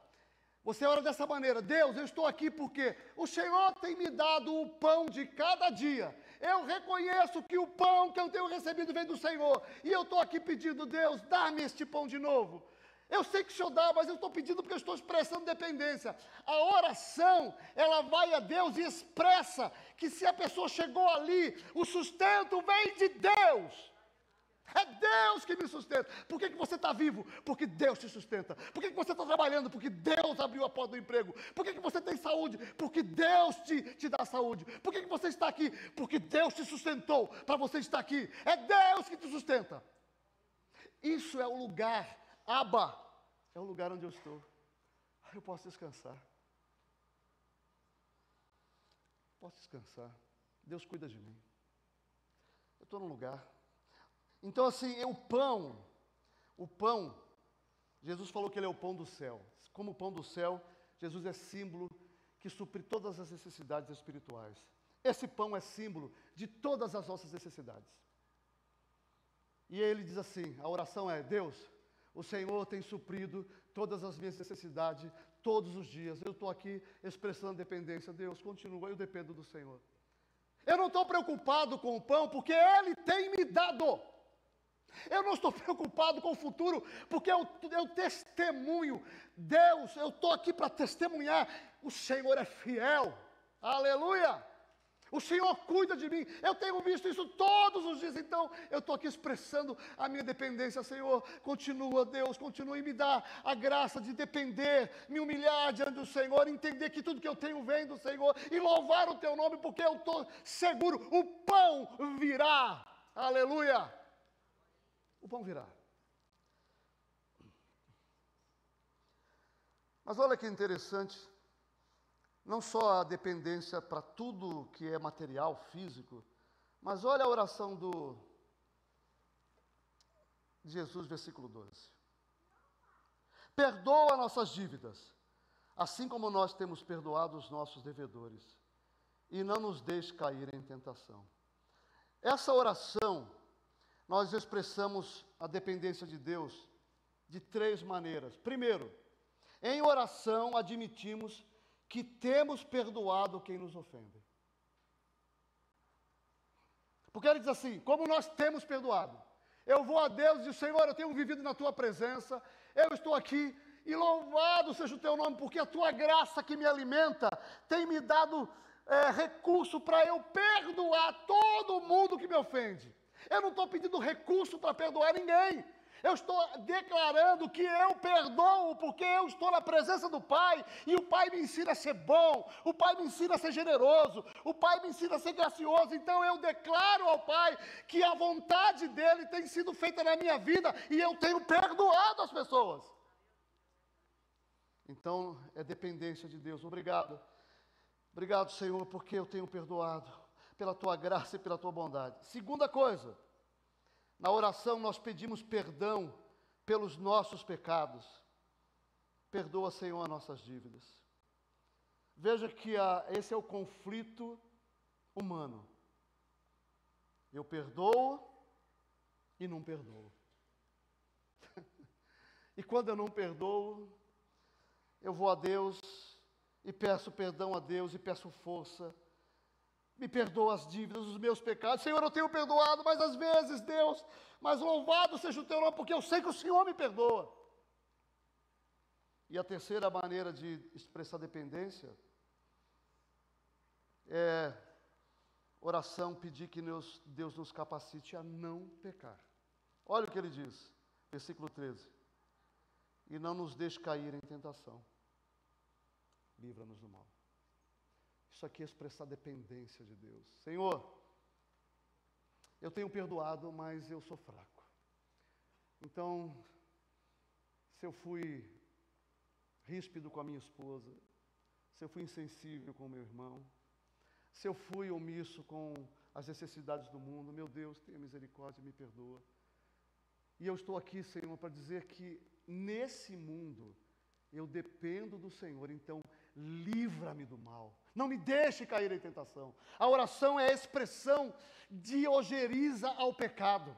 dessa maneira, Deus, eu estou aqui porque o Senhor tem me dado o pão de cada dia. Eu reconheço que o pão que eu tenho recebido vem do Senhor. E eu estou aqui pedindo, Deus, dá-me este pão de novo. Eu sei que o Senhor dá, mas eu estou pedindo porque eu estou expressando dependência. A oração, ela vai a Deus e expressa que se a pessoa chegou ali, o sustento vem de Deus. É Deus que me sustenta. Por que você está vivo? Porque Deus te sustenta. Por que você está trabalhando? Porque Deus abriu a porta do emprego. Por que você tem saúde? Porque Deus te dá saúde. Por que você está aqui? Porque Deus te sustentou para você estar aqui. É Deus que te sustenta. Isso é o lugar, Abba, é o lugar onde eu estou. Eu posso descansar. Posso descansar. Deus cuida de mim. Eu estou num lugar Então, assim, o pão, Jesus falou que ele é o pão do céu. Como o pão do céu, Jesus é símbolo que supre todas as necessidades espirituais. Esse pão é símbolo de todas as nossas necessidades. E ele diz assim, a oração é, Deus, o Senhor tem suprido todas as minhas necessidades, todos os dias. Eu estou aqui expressando dependência. Deus, continua, eu dependo do Senhor. Eu não estou preocupado com o pão, porque Ele tem me dado. Eu não estou preocupado com o futuro, porque eu testemunho. Deus, eu estou aqui para testemunhar. O Senhor é fiel. Aleluia! O Senhor cuida de mim. Eu tenho visto isso todos os dias. Então, eu estou aqui expressando a minha dependência. Senhor, continua, Deus, continue me dar a graça de depender, me humilhar diante do Senhor, entender que tudo que eu tenho vem do Senhor e louvar o Teu nome, porque eu estou seguro. O pão virá. Aleluia. O pão virá. Mas olha que interessante. Não só a dependência para tudo que é material, físico, mas olha a oração de Jesus, versículo 12. Perdoa nossas dívidas, assim como nós temos perdoado os nossos devedores, e não nos deixe cair em tentação. Essa oração, nós expressamos a dependência de Deus de 3 maneiras. Primeiro, em oração admitimos que temos perdoado quem nos ofende. Porque ele diz assim, como nós temos perdoado, eu vou a Deus e digo, Senhor, eu tenho vivido na Tua presença, eu estou aqui, e louvado seja o Teu nome, porque a Tua graça que me alimenta, tem me dado recurso para eu perdoar todo mundo que me ofende. Eu não estou pedindo recurso para perdoar ninguém, eu estou declarando que eu perdoo, porque eu estou na presença do Pai, e o Pai me ensina a ser bom, o Pai me ensina a ser generoso, o Pai me ensina a ser gracioso. Então eu declaro ao Pai que a vontade dEle tem sido feita na minha vida, e eu tenho perdoado as pessoas. Então é dependência de Deus. Obrigado, Senhor, porque eu tenho perdoado, pela Tua graça e pela Tua bondade. Segunda coisa, na oração nós pedimos perdão pelos nossos pecados. Perdoa, Senhor, as nossas dívidas. Veja que esse é o conflito humano. Eu perdoo e não perdoo. E quando eu não perdoo, eu vou a Deus e peço perdão a Deus e peço força. Me perdoa as dívidas, os meus pecados. Senhor, eu tenho perdoado, mas às vezes, Deus, mas louvado seja o Teu nome, porque eu sei que o Senhor me perdoa. E a terceira maneira de expressar dependência é oração, pedir que Deus nos capacite a não pecar. Olha o que ele diz, versículo 13. E não nos deixe cair em tentação. Livra-nos do mal. Isso aqui é expressar dependência de Deus. Senhor, eu tenho perdoado, mas eu sou fraco. Então, se eu fui ríspido com a minha esposa, se eu fui insensível com o meu irmão, se eu fui omisso com as necessidades do mundo, meu Deus, tenha misericórdia e me perdoa. E eu estou aqui, Senhor, para dizer que nesse mundo eu dependo do Senhor, então livra-me do mal. Não me deixe cair em tentação. A oração é a expressão de ojeriza ao pecado.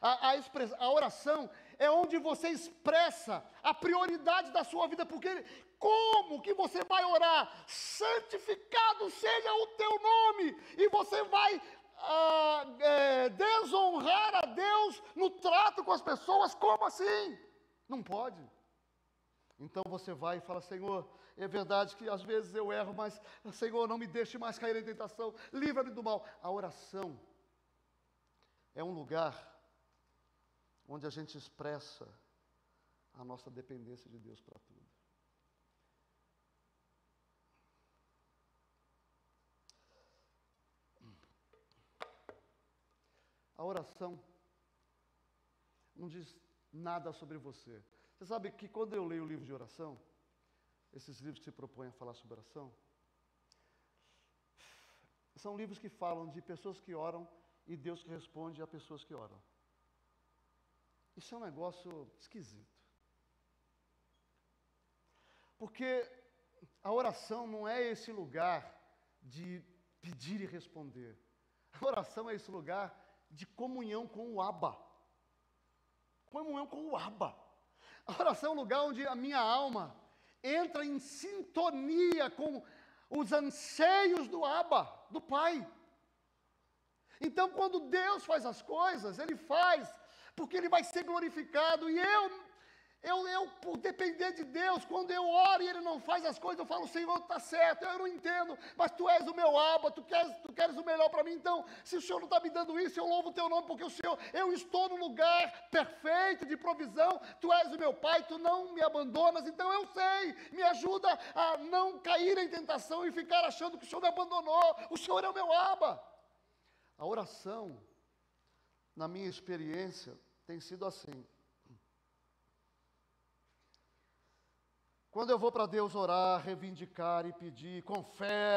A oração é onde você expressa a prioridade da sua vida, porque como que você vai orar? Santificado seja o Teu nome, e você vai desonrar a Deus no trato com as pessoas? Como assim? Não pode. Então você vai e fala, Senhor, é verdade que às vezes eu erro, mas Senhor, não me deixe mais cair em tentação, livra-me do mal. A oração é um lugar onde a gente expressa a nossa dependência de Deus para tudo. A oração não diz nada sobre você. Você sabe que quando eu leio o livro de oração, esses livros que se propõem a falar sobre oração, são livros que falam de pessoas que oram e Deus que responde a pessoas que oram. Isso é um negócio esquisito. Porque a oração não é esse lugar de pedir e responder. A oração é esse lugar de comunhão com o Abba. Comunhão com o Abba. A oração é um lugar onde a minha alma entra em sintonia com os anseios do Abba, do Pai. Então, quando Deus faz as coisas, Ele faz porque Ele vai ser glorificado. E por depender de Deus, quando eu oro e Ele não faz as coisas, eu falo, Senhor, está certo, eu não entendo, mas Tu és o meu Abba, tu queres o melhor para mim. Então, se o Senhor não está me dando isso, eu louvo o Teu nome, porque o Senhor, eu estou no lugar perfeito de provisão, Tu és o meu Pai, Tu não me abandonas, então eu sei, me ajuda a não cair em tentação e ficar achando que o Senhor me abandonou, o Senhor é o meu Abba. A oração, na minha experiência, tem sido assim. Quando eu vou para Deus orar, reivindicar e pedir com fé,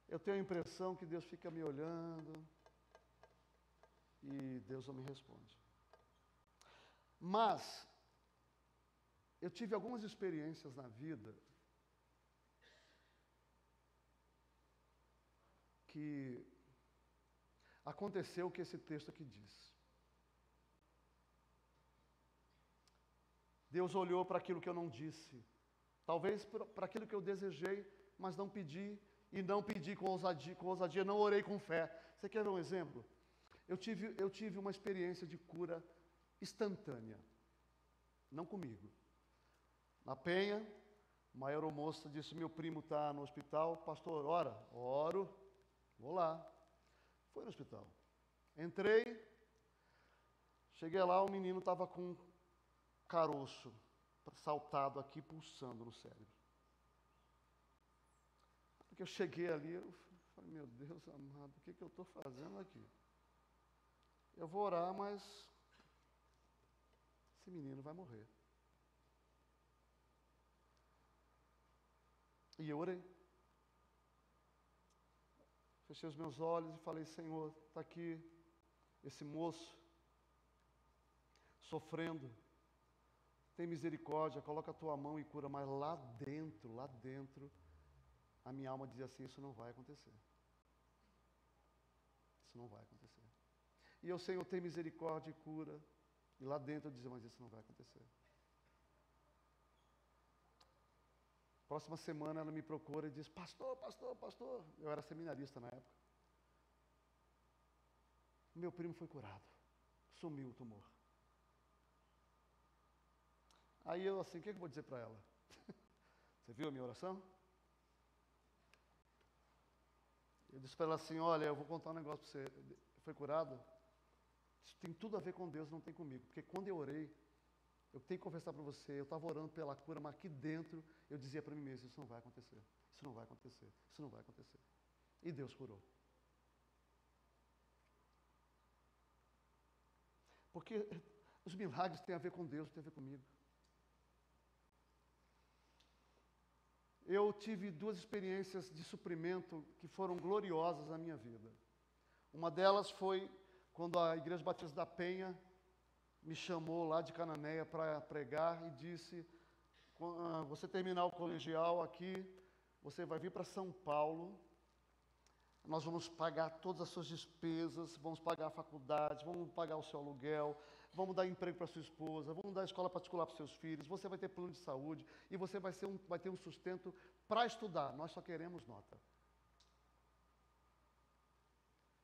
eu tenho a impressão que Deus fica me olhando e Deus não me responde. Mas, eu tive algumas experiências na vida que aconteceu o que esse texto aqui diz. Deus olhou para aquilo que eu não disse, talvez para aquilo que eu desejei, mas não pedi, e não pedi com ousadia, não orei com fé. Você quer ver um exemplo? Eu tive uma experiência de cura instantânea, não comigo. Na Penha, uma aeromoça disse, meu primo está no hospital, pastor, ora, oro, vou lá. Foi no hospital. Entrei, cheguei lá, o menino estava com um caroço saltado aqui, pulsando no cérebro. Porque eu cheguei ali, eu falei, meu Deus amado, o que eu estou fazendo aqui? Eu vou orar, mas esse menino vai morrer. E eu orei. Fechei os meus olhos e falei, Senhor, está aqui esse moço sofrendo, tem misericórdia, coloca a tua mão e cura, mas lá dentro, a minha alma dizia assim, isso não vai acontecer. Isso não vai acontecer. E eu, Senhor, tem misericórdia e cura, e lá dentro eu dizia, mas isso não vai acontecer. Próxima semana ela me procura e diz, pastor, eu era seminarista na época. Meu primo foi curado, sumiu o tumor. Aí eu assim, o que eu vou dizer para ela? Você viu a minha oração? Eu disse para ela assim, olha, eu vou contar um negócio para você. Foi curado? Isso tem tudo a ver com Deus, não tem comigo. Porque quando eu orei, eu tenho que confessar para você, eu estava orando pela cura, mas aqui dentro eu dizia para mim mesmo, isso não vai acontecer, isso não vai acontecer, isso não vai acontecer. E Deus curou. Porque os milagres têm a ver com Deus, têm a ver comigo. Eu tive duas experiências de suprimento que foram gloriosas na minha vida. Uma delas foi quando a Igreja Batista da Penha me chamou lá de Cananéia para pregar e disse, você terminar o colegial aqui, você vai vir para São Paulo, nós vamos pagar todas as suas despesas, vamos pagar a faculdade, vamos pagar o seu aluguel, vamos dar emprego para sua esposa, vamos dar escola particular para seus filhos, você vai ter plano de saúde e você vai ter um sustento para estudar, nós só queremos nota.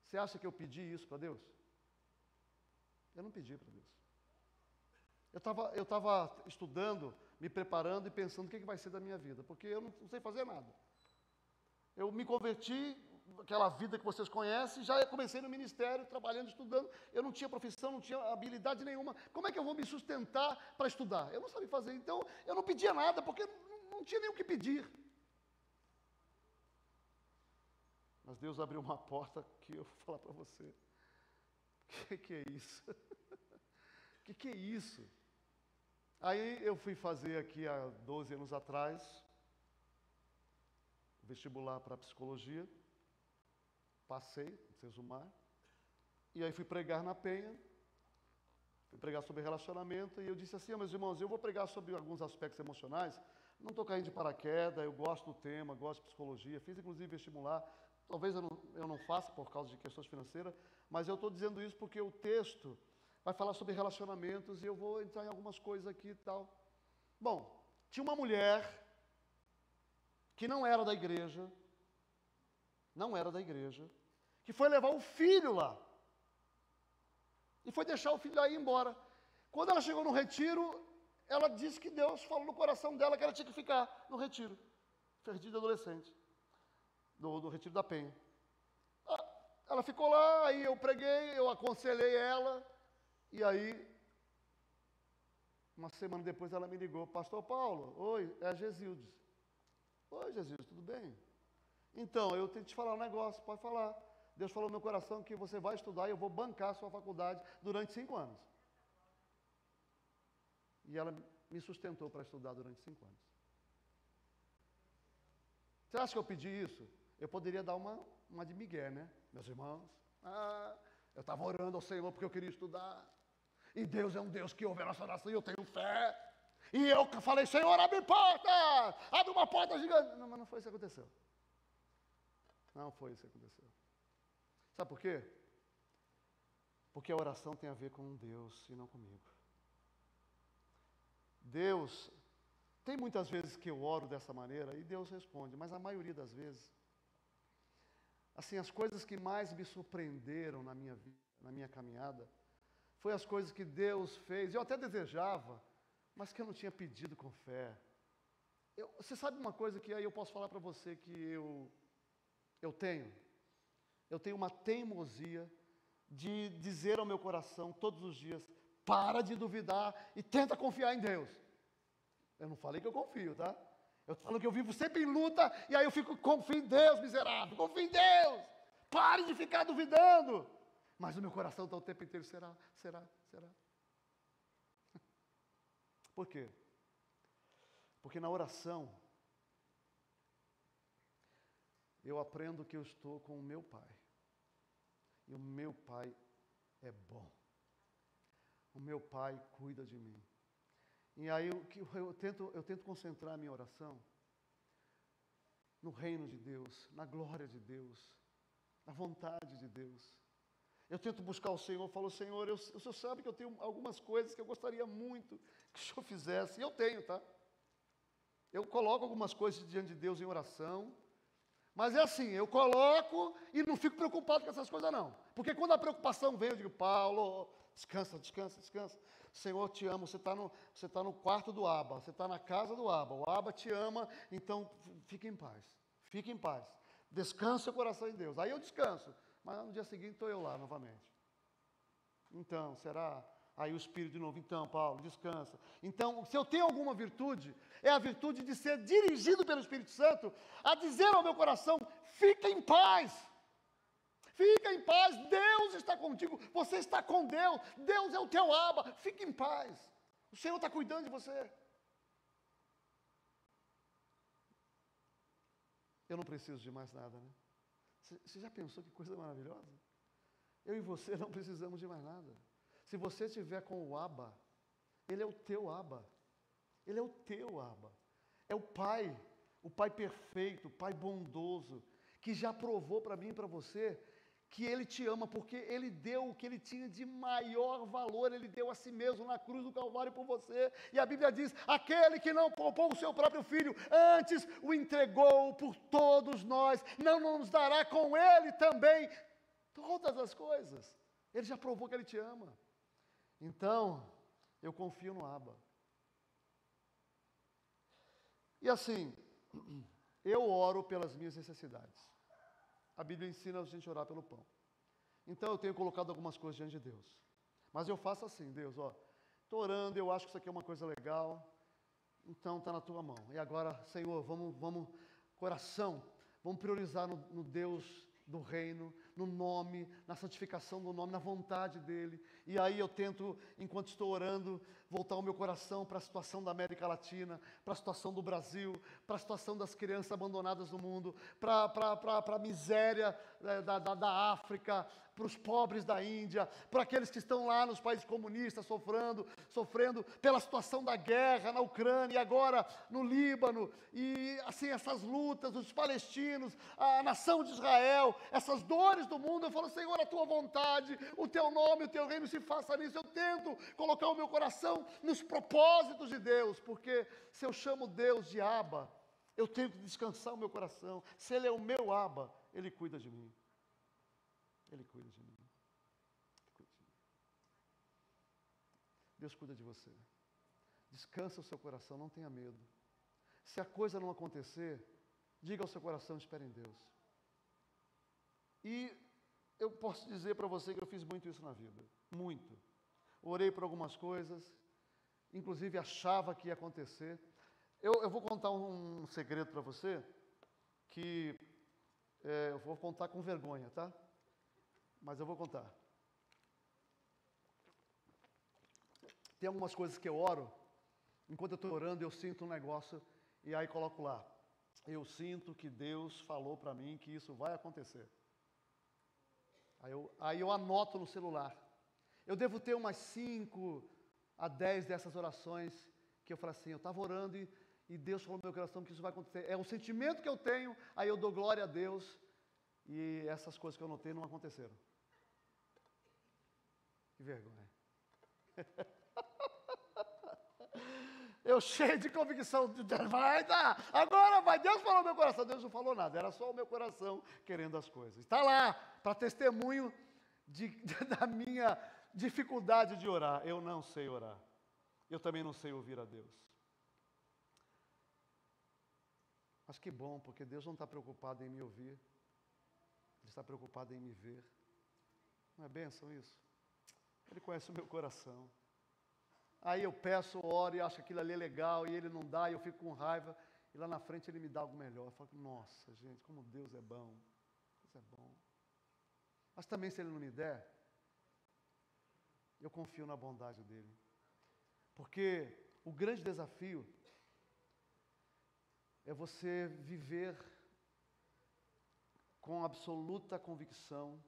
Você acha que eu pedi isso para Deus? Eu não pedi para Deus. Eu estava estudando, me preparando e pensando o que vai ser da minha vida, porque eu não sei fazer nada. Eu me converti, aquela vida que vocês conhecem, já comecei no ministério, trabalhando, estudando, eu não tinha profissão, não tinha habilidade nenhuma. Como é que eu vou me sustentar para estudar? Eu não sabia fazer, então eu não pedia nada, porque não tinha nem o que pedir. Mas Deus abriu uma porta que eu vou falar para você. O que é isso? O que é isso? Aí eu fui fazer aqui há 12 anos atrás, vestibular para psicologia, passei, no Sesumar, e aí fui pregar na Penha, Fui pregar sobre relacionamento e eu disse assim, meus irmãos, eu vou pregar sobre alguns aspectos emocionais, não estou caindo de paraquedas, eu gosto do tema, gosto de psicologia, fiz inclusive vestibular, talvez eu não faça por causa de questões financeiras, mas eu estou dizendo isso porque o texto vai falar sobre relacionamentos e eu vou entrar em algumas coisas aqui e tal. Bom, tinha uma mulher que não era da igreja, que foi levar o filho lá. E foi deixar o filho lá e ir embora. Quando ela chegou no retiro, ela disse que Deus falou no coração dela que ela tinha que ficar no retiro. Retiro de adolescente. Do retiro da Penha. Ela ficou lá, aí eu preguei, eu aconselhei ela, e aí, uma semana depois ela me ligou, Pastor Paulo, oi, é a Gesildes. Oi, Gesildes, tudo bem? Então, eu tenho que te falar um negócio, pode falar. Deus falou no meu coração que você vai estudar e eu vou bancar a sua faculdade durante 5 anos. E ela me sustentou para estudar durante 5 anos. Você acha que eu pedi isso? Eu poderia dar uma de migué, né? Meus irmãos, eu estava orando ao Senhor porque eu queria estudar. E Deus é um Deus que ouve a nossa oração e eu tenho fé. E eu falei, Senhor, abre porta! Abre uma porta gigante. Não, mas não foi isso que aconteceu. Não foi isso que aconteceu. Sabe por quê? Porque a oração tem a ver com Deus e não comigo. Deus, tem muitas vezes que eu oro dessa maneira e Deus responde, mas a maioria das vezes, assim, as coisas que mais me surpreenderam na minha vida, na minha caminhada, foi as coisas que Deus fez, eu até desejava, mas que eu não tinha pedido com fé. Você sabe uma coisa que aí eu posso falar para você que eu tenho? Eu tenho uma teimosia de dizer ao meu coração todos os dias, para de duvidar e tenta confiar em Deus. Eu não falei que eu confio, tá? Eu estou falando que eu vivo sempre em luta e aí eu confio em Deus, miserável, confio em Deus. Pare de ficar duvidando. Mas o meu coração está o tempo inteiro, será? Por quê? Porque na oração, eu aprendo que eu estou com o meu Pai. E o meu Pai é bom. O meu Pai cuida de mim. E aí eu tento concentrar a minha oração no reino de Deus, na glória de Deus, na vontade de Deus. Eu tento buscar o Senhor, falo, Senhor, o Senhor sabe que eu tenho algumas coisas que eu gostaria muito que o Senhor fizesse. E eu tenho, tá? Eu coloco algumas coisas diante de Deus em oração, mas é assim, eu coloco e não fico preocupado com essas coisas não. Porque quando a preocupação vem, eu digo, Paulo, descansa. Senhor te ama, você está no quarto do Abba, você está na casa do Abba, o Abba te ama, então fique em paz. Descansa o coração em Deus. Aí eu descanso, mas no dia seguinte estou eu lá novamente. Então, será? Aí o Espírito de novo, então, Paulo, descansa. Então, se eu tenho alguma virtude, é a virtude de ser dirigido pelo Espírito Santo a dizer ao meu coração, fica em paz. Fica em paz, Deus está contigo, você está com Deus, Deus é o teu Abba, fica em paz. O Senhor está cuidando de você. Eu não preciso de mais nada, né? Você já pensou que coisa maravilhosa? Eu e você não precisamos de mais nada. Se você estiver com o Abba, Ele é o teu Abba. Ele é o teu Abba. É o Pai perfeito, o Pai bondoso, que já provou para mim e para você que Ele te ama, porque Ele deu o que Ele tinha de maior valor, Ele deu a si mesmo na cruz do Calvário por você. E a Bíblia diz, aquele que não poupou o seu próprio Filho, antes o entregou por todos nós, não nos dará com Ele também todas as coisas. Ele já provou que Ele te ama. Então, eu confio no Abba. E assim, eu oro pelas minhas necessidades. A Bíblia ensina a gente a orar pelo pão. Então, eu tenho colocado algumas coisas diante de Deus. Mas eu faço assim, Deus, estou orando, eu acho que isso aqui é uma coisa legal, então está na tua mão. E agora, Senhor, vamos coração, vamos priorizar no Deus do reino, no nome, na santificação do nome, na vontade dEle. E aí eu tento, enquanto estou orando, voltar o meu coração para a situação da América Latina, para a situação do Brasil, para a situação das crianças abandonadas no mundo, para a miséria da África, para os pobres da Índia, para aqueles que estão lá nos países comunistas sofrendo pela situação da guerra na Ucrânia e agora no Líbano, e assim essas lutas, os palestinos, a nação de Israel, essas dores do mundo. Eu falo, Senhor, a tua vontade, o teu nome, o teu reino se faça nisso. Eu tento colocar o meu coração nos propósitos de Deus, porque se eu chamo Deus de Abba, eu tenho que descansar o meu coração. Se Ele é o meu Abba, Ele cuida de mim. Ele cuida de mim. Ele cuida de mim. Deus cuida de você. Descansa o seu coração, não tenha medo. Se a coisa não acontecer, diga ao seu coração, espere em Deus. E eu posso dizer para você que eu fiz muito isso na vida. Muito. Orei por algumas coisas, inclusive achava que ia acontecer. Eu vou contar um segredo para você, que eu vou contar com vergonha, tá? Mas eu vou contar. Tem algumas coisas que eu oro, enquanto eu estou orando, eu sinto um negócio, e aí coloco lá. Eu sinto que Deus falou para mim que isso vai acontecer. Aí eu anoto no celular. Eu devo ter umas 5 a 10 dessas orações, que eu falo assim, eu estava orando e Deus falou no meu coração que isso vai acontecer. É um sentimento que eu tenho, aí eu dou glória a Deus, e essas coisas que eu anotei não aconteceram. Que vergonha. Eu cheio de convicção, vai dar, agora vai, Deus falou no meu coração. Deus não falou nada, era só o meu coração querendo as coisas. Está lá, para testemunho da minha dificuldade de orar. Eu não sei orar, eu também não sei ouvir a Deus. Mas que bom, porque Deus não está preocupado em me ouvir, Ele está preocupado em me ver. Não é bênção isso? Ele conhece o meu coração. Aí eu peço, oro e acho aquilo ali é legal, e Ele não dá, e eu fico com raiva, e lá na frente Ele me dá algo melhor. Eu falo, nossa, gente, como Deus é bom. Deus é bom. Mas também, se Ele não me der, eu confio na bondade dEle. Porque o grande desafio é você viver com absoluta convicção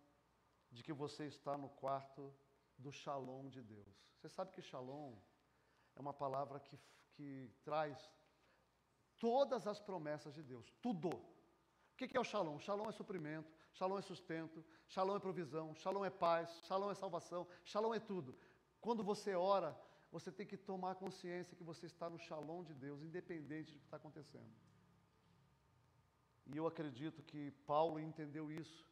de que você está no quarto do shalom de Deus. Você sabe que shalom é uma palavra que traz todas as promessas de Deus, tudo. O que é o shalom? Shalom é suprimento, shalom é sustento, shalom é provisão, shalom é paz, shalom é salvação, shalom é tudo. Quando você ora, você tem que tomar consciência que você está no shalom de Deus, independente do que está acontecendo. E eu acredito que Paulo entendeu isso,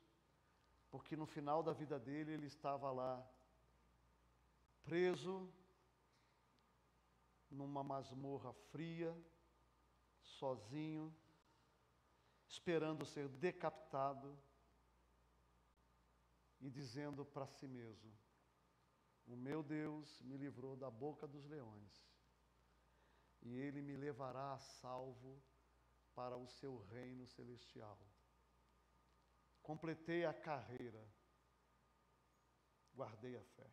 porque no final da vida dele, ele estava lá, preso, numa masmorra fria, sozinho, esperando ser decapitado, e dizendo para si mesmo, o meu Deus me livrou da boca dos leões, e Ele me levará a salvo para o seu reino celestial. Completei a carreira, guardei a fé.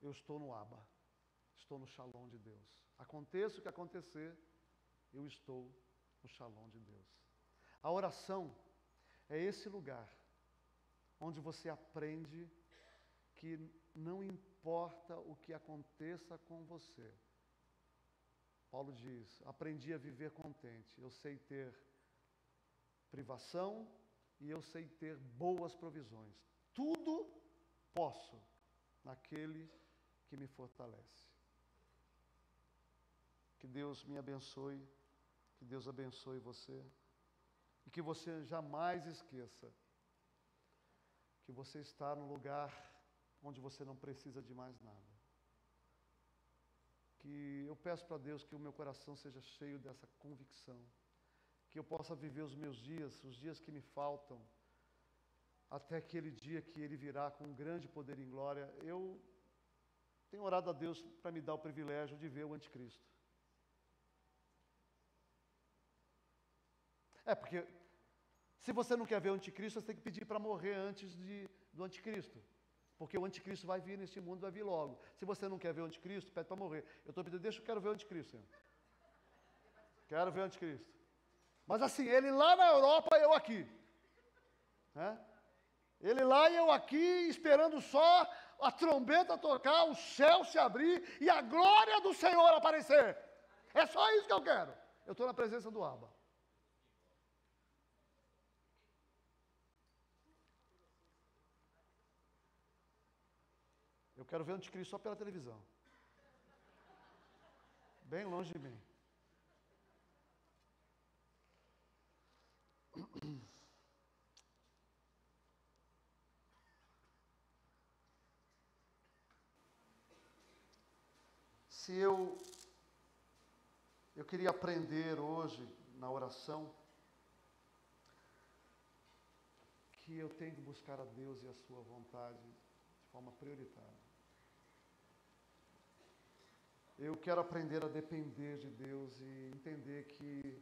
Eu estou no Abba, estou no shalom de Deus. Aconteça o que acontecer, eu estou no shalom de Deus. A oração é esse lugar onde você aprende que não importa o que aconteça com você. Paulo diz, aprendi a viver contente. Eu sei ter privação e eu sei ter boas provisões. Tudo posso naquele que me fortalece. Que Deus me abençoe, que Deus abençoe você, e que você jamais esqueça que você está no lugar onde você não precisa de mais nada. Que eu peço para Deus que o meu coração seja cheio dessa convicção, que eu possa viver os meus dias, os dias que me faltam, até aquele dia que Ele virá com grande poder e glória. Eu tenho orado a Deus para me dar o privilégio de ver o anticristo. Porque Se você não quer ver o anticristo, você tem que pedir para morrer antes do anticristo. Porque o anticristo vai vir neste mundo, vai vir logo. Se você não quer ver o anticristo, pede para morrer. Eu estou pedindo, eu quero ver o anticristo, Senhor. Quero ver o anticristo. Mas assim, ele lá na Europa, eu aqui. Ele lá e eu aqui, esperando só a trombeta tocar, o céu se abrir e a glória do Senhor aparecer. É só isso que eu quero. Eu estou na presença do Abba. Eu quero ver o anticristo só pela televisão. Bem longe de mim. Se eu queria aprender hoje na oração que eu tenho que buscar a Deus e a sua vontade de forma prioritária. Eu quero aprender a depender de Deus e entender que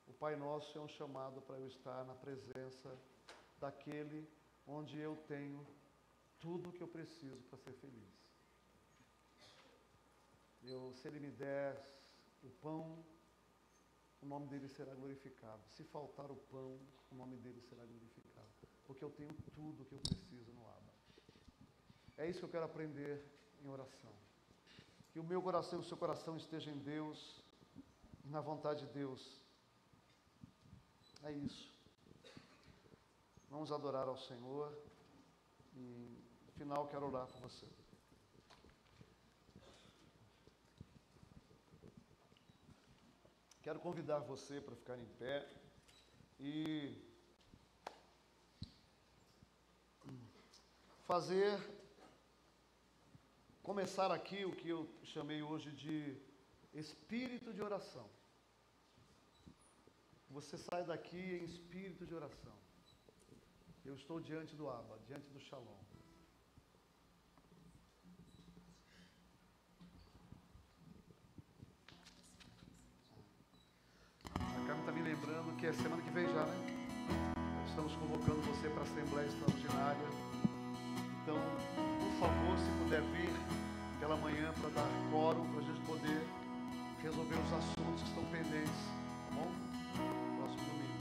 o Pai Nosso é um chamado para eu estar na presença daquele onde eu tenho tudo o que eu preciso para ser feliz. Se Ele me der o pão, o nome dEle será glorificado. Se faltar o pão, o nome dEle será glorificado. Porque eu tenho tudo o que eu preciso no Abba. É isso que eu quero aprender em oração. Que o meu coração e o seu coração estejam em Deus e na vontade de Deus. É isso. Vamos adorar ao Senhor e no final quero orar por você. Quero convidar você para ficar em pé e começar aqui o que eu chamei hoje de espírito de oração. Você sai daqui em espírito de oração. Eu estou diante do Abba, diante do Shalom. Está me lembrando que é semana que vem já, né? Estamos convocando você para a Assembleia Extraordinária. Então, por favor, se puder vir pela manhã para dar quórum, para a gente poder resolver os assuntos que estão pendentes, tá bom? Próximo domingo.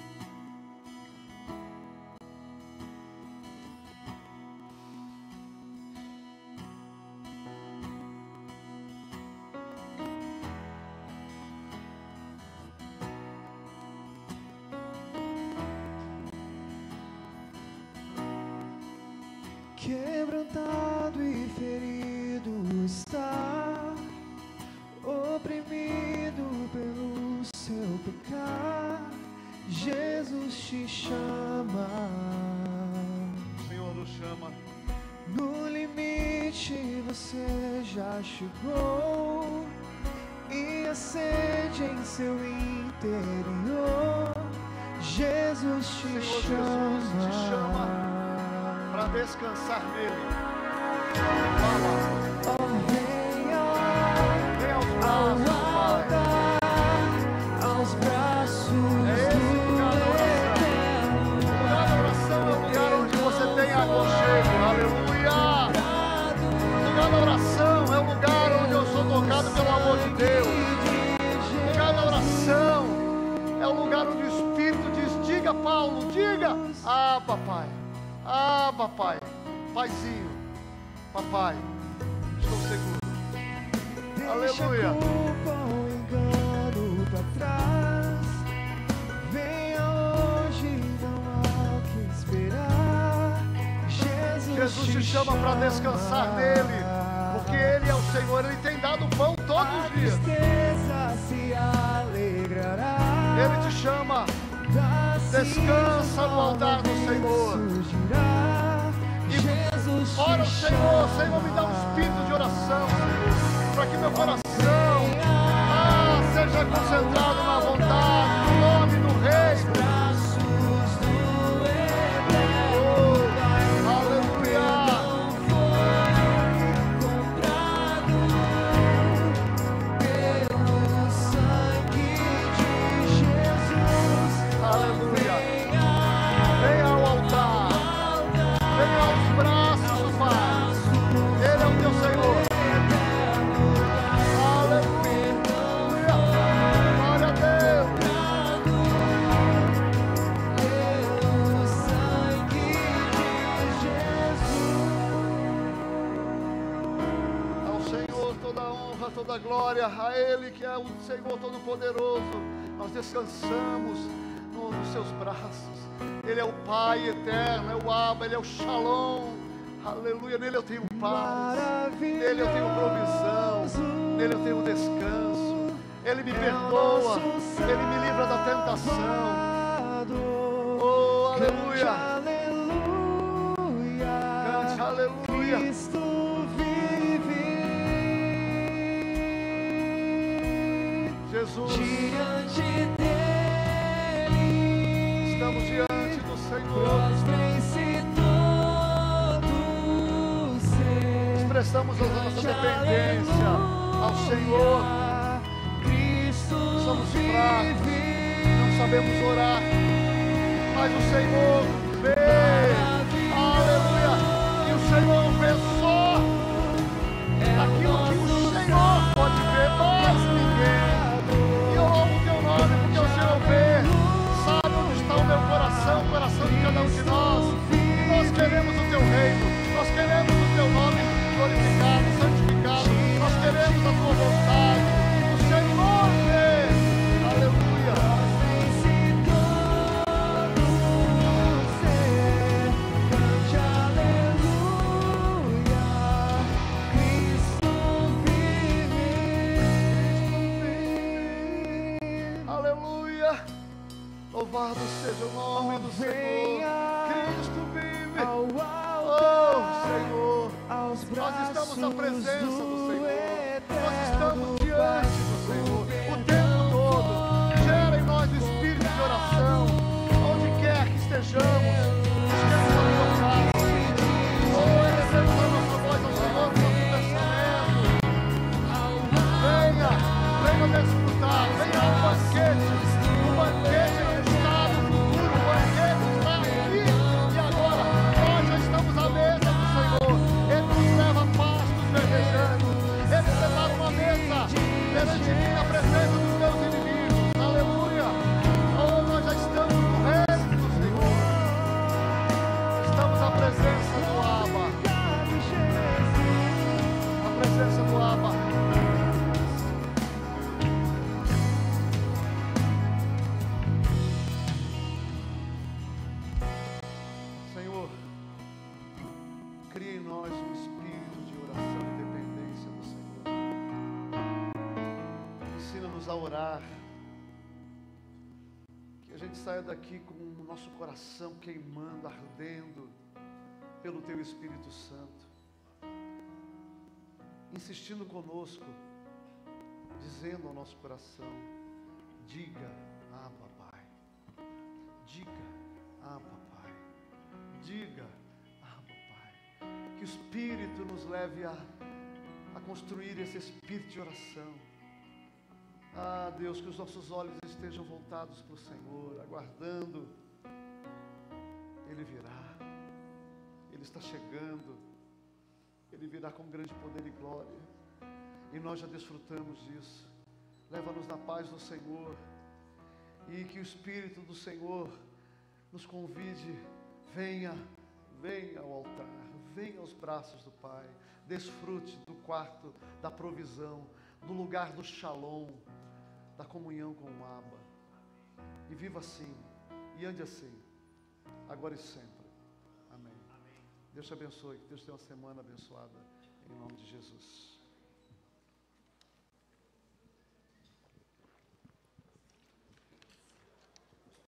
Quebrantado e ferido está, oprimido pelo seu pecado, Jesus te chama. O Senhor nos chama. No limite você já chegou e a sede em seu interior, Jesus te chama. Jesus te chama para descansar nele. Fala. Venha aos braços do Pai. aos braços É esse do lugar da oração. O lugar da oração é o lugar onde você tem aconchego. Aleluia. O lugar da oração é o lugar onde eu sou tocado pelo amor de Deus. O lugar da oração é o lugar onde o Espírito diz: diga, Paulo, diga. Ah, papai. Ah, papai, paizinho, papai, estou seguro. Aleluia. Culpa ou engano pra trás. Venha hoje, não há o que esperar. Jesus te chama para descansar nele, porque Ele é o Senhor, Ele tem dado pão todos os dias. Se alegrará. Ele te chama, descansa no altar do Senhor. E ora ao Senhor, Senhor, me dá um espírito de oração, para que meu coração seja concentrado na vontade, no nome do Rei. Aleluia. toda a glória a Ele que é o Senhor Todo-Poderoso. Nós descansamos nos seus braços. Ele é o Pai eterno, é o Abba, Ele é o Shalom. Aleluia, nele eu tenho paz, nele eu tenho provisão, nele eu tenho descanso. Ele me perdoa, Ele me livra da tentação. Oh, aleluia. Cante, aleluia. Cristo vive. Jesus, Diante dele, estamos diante do Senhor. prostrem-se todos seus. Expressamos a nossa dependência ao Senhor. Cristo Somos fracos, não sabemos orar, mas o Senhor vê. Aleluia. E o Senhor vê só aquilo que o Senhor pode ver, mais ninguém. E eu louvo o teu nome porque o Senhor vê, sabe onde está o meu coração, o coração de cada um de nós. E nós queremos o teu reino, nós queremos o teu nome glorificado, santificado, nós queremos a tua vontade. O Senhor vê. Aleluia. Prostrem-se todos seus. Cante aleluia. Cristo vive. Aleluia. Louvado seja o nome do Senhor. Cristo vive. Ao Oh, altar, Senhor. aos Nós braços estamos na presença do Senhor. Nós eterno estamos diante do Senhor o tempo todo. Gera em nós o espírito de oração. Onde quer que estejamos, busquemos a tua face. Oh, elevemos a nossa voz ao Senhor no nosso pensamento. Venha, venha desfrutar. Venha ao banquete. O banquete está no futuro. O banquete está aqui e agora. Nós já estamos à mesa do Senhor. Ele nos leva a pastos verdejantes. Ele prepara uma mesa perante mim na presença dos meus inimigos. Aleluia. Oh, nós já estamos no reino do Senhor. Estamos na presença do Abba. Na presença do Abba. Senhor, cria em nós um espírito de oração e dependência do Senhor. Ensina-nos a orar. Que a gente saia daqui com o nosso coração queimando, ardendo pelo Teu Espírito Santo. Insistindo conosco, dizendo ao nosso coração: diga, Abba, Pai. Diga, Abba, Pai. Diga, Abba, Pai. Que o Espírito nos leve a construir esse espírito de oração. Ah, Deus, que os nossos olhos estejam voltados para o Senhor, aguardando. Ele virá. Ele está chegando. Ele virá com grande poder e glória. E nós já desfrutamos disso. Leva-nos na paz do Senhor. E que o Espírito do Senhor nos convide. Venha, venha ao altar. Venha aos braços do Pai. Desfrute do quarto da provisão. Do lugar do shalom. Da comunhão com o Abba. E viva assim. E ande assim. Agora e sempre. Amém. Deus te abençoe. Que Deus tenha uma semana abençoada. Em nome de Jesus.